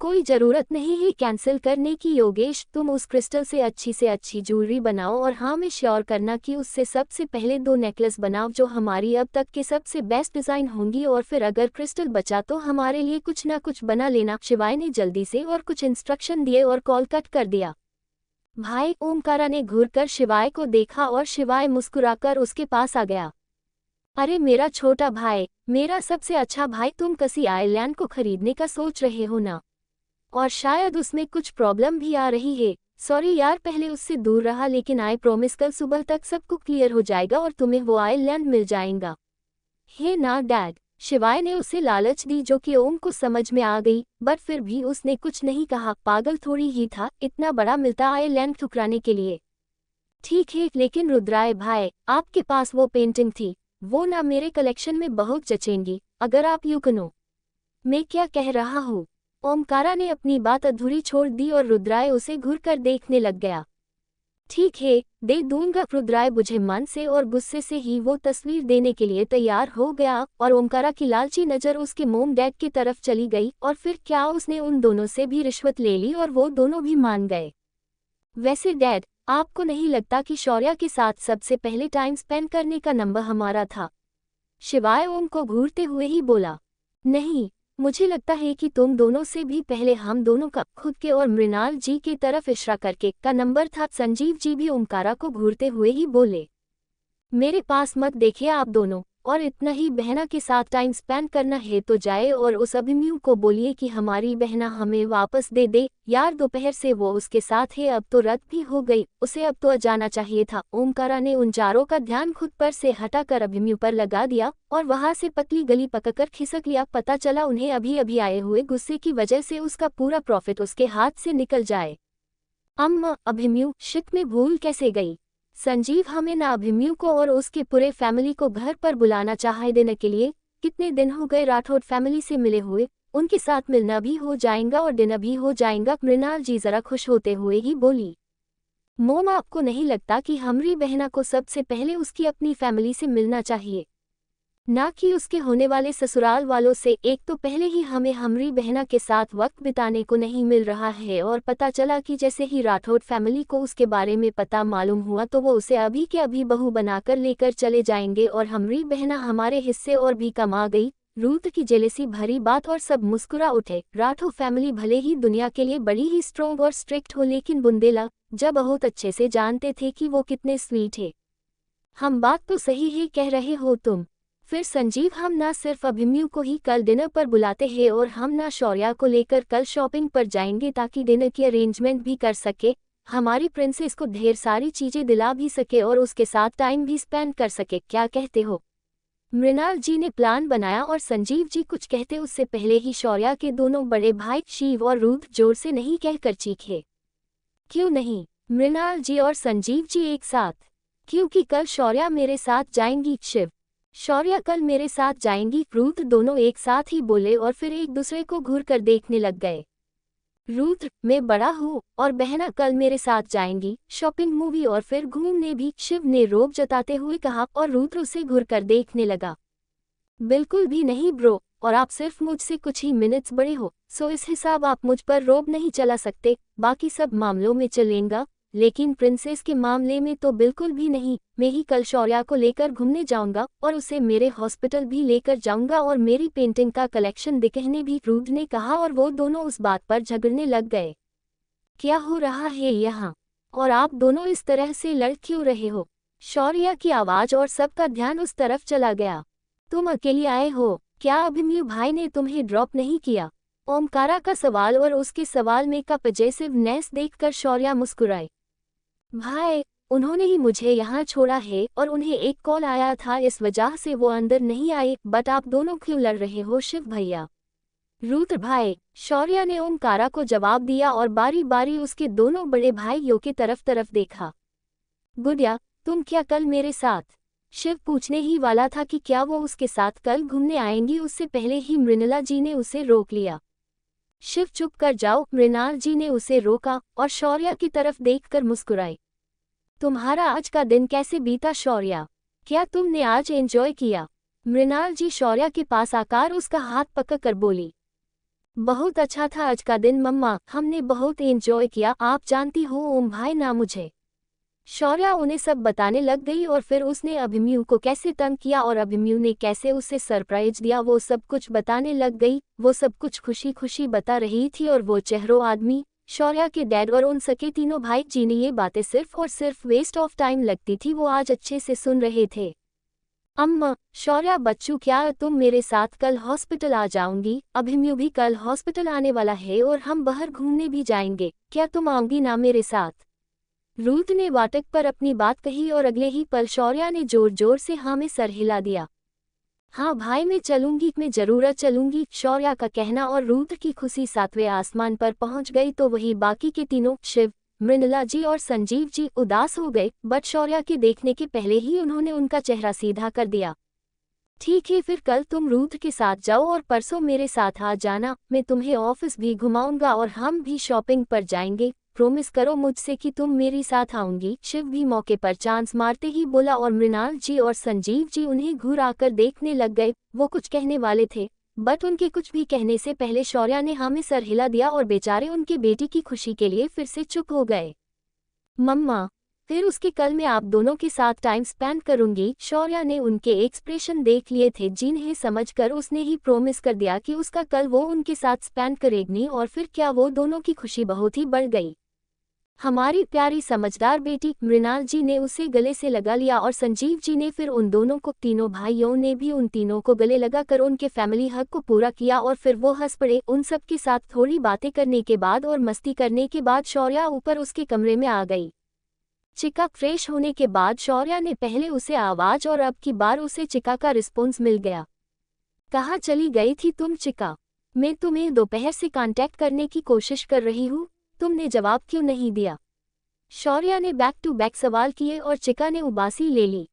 कोई ज़रूरत नहीं है कैंसिल करने की योगेश, तुम उस क्रिस्टल से अच्छी ज्वेलरी बनाओ, और हाँ, मैं श्योर करना कि उससे सबसे पहले 2 नेकलेस बनाओ जो हमारी अब तक के सबसे बेस्ट डिज़ाइन होंगी, और फिर अगर क्रिस्टल बचा तो हमारे लिए कुछ ना कुछ बना लेना। शिवाय ने जल्दी से और कुछ इंस्ट्रक्शन दिए और कॉल कट कर दिया। भाई, ओमकारा ने घूरकर शिवाय को देखा, और शिवाय मुस्कुराकर उसके पास आ गया। अरे मेरा छोटा भाई, मेरा सबसे अच्छा भाई, तुम किसी आइलैंड को खरीदने का सोच रहे हो ना, और शायद उसमें कुछ प्रॉब्लम भी आ रही है। सॉरी यार, पहले उससे दूर रहा, लेकिन आई प्रॉमिस कल सुबह तक सबको क्लियर हो जाएगा और तुम्हें वो आइलैंड मिल जाएगा। हे ना डैड, शिवाय ने उसे लालच दी, जो कि ओम को समझ में आ गई, बट फिर भी उसने कुछ नहीं कहा। पागल थोड़ी ही था इतना बड़ा मिलता आइलैंड ठुकराने के लिए। ठीक है, लेकिन रुद्राय भाई, आपके पास वो पेंटिंग थी, वो ना मेरे कलेक्शन में बहुत जचेंगी, अगर आप यूं करो। मैं क्या कह रहा हूँ? ओमकारा ने अपनी बात अधूरी छोड़ दी, और रुद्राय उसे घूरकर देखने लग गया। ठीक है, दे दूंगा। रुद्राय बुझे मन से और गुस्से से ही वो तस्वीर देने के लिए तैयार हो गया, और ओमकारा की लालची नज़र उसके मोम डैड की तरफ चली गई, और फिर क्या उसने उन दोनों से भी रिश्वत ले ली, और वो दोनों भी मान गए। वैसे डैड, आपको नहीं लगता कि शौर्या के साथ सबसे पहले टाइम स्पेंड करने का नंबर हमारा था? शिवाय ओम को घूरते हुए ही बोला। नहीं, मुझे लगता है कि तुम दोनों से भी पहले हम दोनों का खुद के और मृणाल जी की तरफ इशारा करके का नंबर था। संजीव जी भी ओमकारा को घूरते हुए ही बोले। मेरे पास मत देखिए आप दोनों, और इतना ही बहना के साथ टाइम स्पेंड करना है तो जाए, और उस अभिमन्यु को बोलिए कि हमारी बहना हमें वापस दे दे। यार, दोपहर से वो उसके साथ है, अब तो रात भी हो गई, उसे अब तो जाना चाहिए था। ओमकारा ने उन चारों का ध्यान खुद पर से हटाकर अभिमन्यु पर लगा दिया, और वहां से पतली गली पकड़कर खिसक लिया। पता चला उन्हें अभी अभी आए हुए गुस्से की वजह से उसका पूरा प्रॉफिट उसके हाथ से निकल जाए। अम्मा, अभिमन्यु शिक में भूल कैसे गई? संजीव हमें ना अभिमन्यु को और उसके पूरे फैमिली को घर पर बुलाना चाहे देने के लिए। कितने दिन हो गए राठौड़ फैमिली से मिले हुए, उनके साथ मिलना भी हो जाएगा और डिनर भी हो जाएगा। मृणाल जी जरा खुश होते हुए ही बोली। मोम, आपको नहीं लगता कि हमारी बहना को सबसे पहले उसकी अपनी फैमिली से मिलना चाहिए, ना कि उसके होने वाले ससुराल वालों से? एक तो पहले ही हमें हमारी बहना के साथ वक्त बिताने को नहीं मिल रहा है, और पता चला कि जैसे ही राठौड़ फैमिली को उसके बारे में पता मालूम हुआ तो वो उसे अभी के अभी बहू बनाकर लेकर चले जाएंगे, और हमारी बहना हमारे हिस्से और भी कम आ गई। रूथ की जेलेसी भरी बात, और सब मुस्कुरा उठे। राठौड़ फैमिली भले ही दुनिया के लिए बड़ी ही स्ट्रॉन्ग और स्ट्रिक्ट हो, लेकिन बुंदेला जब बहुत अच्छे से जानते थे कि वो कितने स्वीट है। हम बात तो सही ही कह रहे हो तुम। फिर संजीव, हम ना सिर्फ अभिमन्यु को ही कल डिनर पर बुलाते हैं, और हम ना शौर्या को लेकर कल शॉपिंग पर जाएंगे ताकि डिनर की अरेंजमेंट भी कर सके। हमारी प्रिंसेस को ढेर सारी चीजें दिला भी सके और उसके साथ टाइम भी स्पेंड कर सके, क्या कहते हो? मृणाल जी ने प्लान बनाया और संजीव जी कुछ कहते उससे पहले ही शौर्या के दोनों बड़े भाई शिव और रुद्र जोर से नहीं कहकर चीखे। क्यों नहीं? मृणाल जी और संजीव जी एक साथ? क्योंकि कल शौर्या मेरे साथ जाएंगी। शिव, शौर्या कल मेरे साथ जाएंगी। रुद्र दोनों एक साथ ही बोले और फिर एक दूसरे को घूर कर देखने लग गए। रुद्र, मैं बड़ा हूँ और बहना कल मेरे साथ जाएंगी शॉपिंग, मूवी और फिर घूमने भी, शिव ने रोब जताते हुए कहा और रुद्र उसे घूर कर देखने लगा। बिल्कुल भी नहीं ब्रो, और आप सिर्फ मुझसे कुछ ही मिनट्स बड़े हो, सो इस हिसाब आप मुझ पर रोब नहीं चला सकते। बाकी सब मामलों में चलेगा, लेकिन प्रिंसेस के मामले में तो बिल्कुल भी नहीं। मैं ही कल शौर्या को लेकर घूमने जाऊंगा और उसे मेरे हॉस्पिटल भी लेकर जाऊंगा और मेरी पेंटिंग का कलेक्शन दिखाने भी, रुद्र ने कहा और वो दोनों उस बात पर झगड़ने लग गए। क्या हो रहा है यहाँ? और आप दोनों इस तरह से लड़ क्यों रहे हो? शौर्या की आवाज और सबका ध्यान उस तरफ चला गया। तुम अकेली आए हो क्या? अभिमन्यु भाई ने तुम्हें ड्रॉप नहीं किया? ओमकारा का सवाल और उसके सवाल में का पॉजिटिवनेस देखकर शौर्या मुस्कुराई। भाई, उन्होंने ही मुझे यहाँ छोड़ा है और उन्हें एक कॉल आया था, इस वजह से वो अंदर नहीं आए। बट आप दोनों क्यों लड़ रहे हो शिव भैया? रुद्र भाई, शौर्या ने ओमकारा को जवाब दिया और बारी बारी उसके दोनों बड़े भाइयों की तरफ देखा। गुड़िया, तुम क्या कल मेरे साथ? शिव पूछने ही वाला था कि क्या वो उसके साथ कल घूमने आएंगी, उससे पहले ही मृणाल जी ने उसे रोक लिया। शिव चुप कर जाओ, मृणाल जी ने उसे रोका और शौर्या की तरफ देखकर मुस्कुराई। तुम्हारा आज का दिन कैसे बीता शौर्या? क्या तुमने आज एंजॉय किया? मृणाल जी शौर्या के पास आकर उसका हाथ पकड़ कर बोली। बहुत अच्छा था आज का दिन मम्मा, हमने बहुत एंजॉय किया। आप जानती हो ओम भाई ना मुझे। शौर्या उन्हें सब बताने लग गई और फिर उसने अभिमन्यु को कैसे तंग किया और अभिमन्यु ने कैसे उसे सरप्राइज दिया, वो सब कुछ बताने लग गई। वो सब कुछ खुशी खुशी बता रही थी और वो चेहरों आदमी, शौर्या के डैड और उन सके तीनों भाई जी ने ये बातें सिर्फ और सिर्फ वेस्ट ऑफ टाइम लगती थी, वो आज अच्छे से सुन रहे थे। अम्मा, शौर्या बच्चू, क्या तुम मेरे साथ कल हॉस्पिटल आ जाऊंगी? अभिमन्यु भी कल हॉस्पिटल आने वाला है और हम बाहर घूमने भी जाएंगे, क्या तुम आओगी ना मेरे साथ? रुद्र ने वाटक पर अपनी बात कही और अगले ही पल शौर्या ने जोर जोर से हाँ में सर हिला दिया। हाँ भाई, मैं चलूंगी, मैं जरूर चलूंगी। शौर्या का कहना और रुद्र की खुशी सातवें आसमान पर पहुंच गई तो वही बाकी के तीनों, शिव, मृणाल जी और संजीव जी उदास हो गए। बट शौर्या के देखने के पहले ही उन्होंने उनका चेहरा सीधा कर दिया। ठीक है, फिर कल तुम रुद्र के साथ जाओ और परसों मेरे साथ आ जाना, मैं तुम्हें ऑफिस भी घुमाऊंगा और हम भी शॉपिंग पर जाएंगे। प्रॉमिस करो मुझसे कि तुम मेरी साथ आऊंगी। शिव भी मौके पर चांस मारते ही बोला और मृणाल जी और संजीव जी उन्हें घूर आकर देखने लग गए। वो कुछ कहने वाले थे बट उनके कुछ भी कहने से पहले शौर्या ने हाँ में सर हिला दिया और बेचारे उनके बेटी की खुशी के लिए फिर से चुप हो गए। मम्मा, फिर उसके कल मैं आप दोनों के साथ टाइम स्पेंड करूंगी। शौर्या ने उनके एक्सप्रेशन देख लिए थे जिन्हें समझकर उसने ही प्रॉमिस कर दिया कि उसका कल वो उनके साथ स्पेंड करेगी और फिर क्या वो दोनों की खुशी बहुत ही बढ़ गई। हमारी प्यारी समझदार बेटी, मृणाल जी ने उसे गले से लगा लिया और संजीव जी ने फिर उन दोनों को, तीनों भाइयों ने भी उन तीनों को गले लगाकर उनके फैमिली हक को पूरा किया और फिर वो हंस पड़े। उन सब के साथ थोड़ी बातें करने के बाद और मस्ती करने के बाद शौर्या ऊपर उसके कमरे में आ गई। चिका फ्रेश होने के बाद शौर्या ने पहले उसे आवाज और अब की बार उसे चिका का रिस्पॉन्स मिल गया। कहाँ चली गई थी तुम चिका? मैं तुम्हें दोपहर से कांटेक्ट करने की कोशिश कर रही हूँ, तुमने जवाब क्यों नहीं दिया? शौर्या ने बैक टू बैक सवाल किए और चिका ने उबासी ले ली।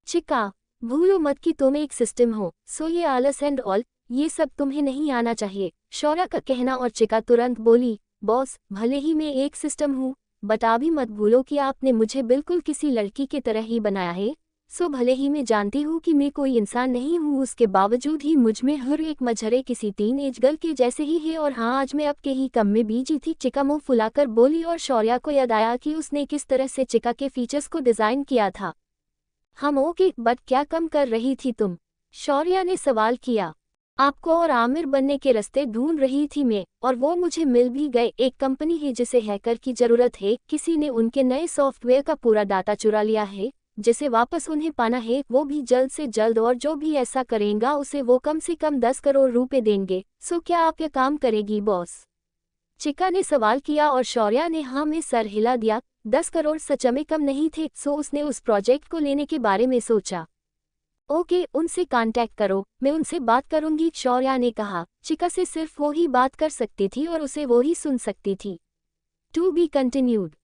चिका, भूलो मत कि तुम एक सिस्टम हो, सो ये आलस एंड ऑल, ये सब तुम्हें नहीं आना चाहिए। शौर्या का कहना और चिका तुरंत बोली, बॉस, भले ही मैं एक सिस्टम हूँ बट अभी मत भूलो कि आपने मुझे बिल्कुल किसी लड़की की तरह ही बनाया है। सो भले ही मैं जानती हूँ कि मैं कोई इंसान नहीं हूँ, उसके बावजूद ही मुझ में हर एक मजहरे किसी टीन एज गर्ल के जैसे ही है। और हाँ, आज मैं आपके ही कम में बीजी थी। चिका मुंह फुलाकर बोली और शौर्या को याद आया कि उसने किस तरह से चिका के फीचर्स को डिजाइन किया था। हम ओके, बट क्या कम कर रही थी तुम? शौर्या ने सवाल किया। आपको और आमिर बनने के रास्ते ढूंढ रही थी मैं, और वो मुझे मिल भी गए। एक कंपनी है जिसे हैकर की जरूरत है, किसी ने उनके नए सॉफ्टवेयर का पूरा डाटा चुरा लिया है जिसे वापस उन्हें पाना है, वो भी जल्द से जल्द, और जो भी ऐसा करेगा उसे वो कम से कम 10 करोड़ रुपए देंगे। सो क्या आप यह काम करेगी बॉस? चिका ने सवाल किया और शौर्या ने हाँ में सर हिला दिया। 10 करोड़ सच में कम नहीं थे, सो उसने उस प्रोजेक्ट को लेने के बारे में सोचा। ओके, उनसे कांटेक्ट करो, मैं उनसे बात करूंगी, शौर्या ने कहा। चिका से सिर्फ वो ही बात कर सकती थी और उसे वो ही सुन सकती थी। To be continued.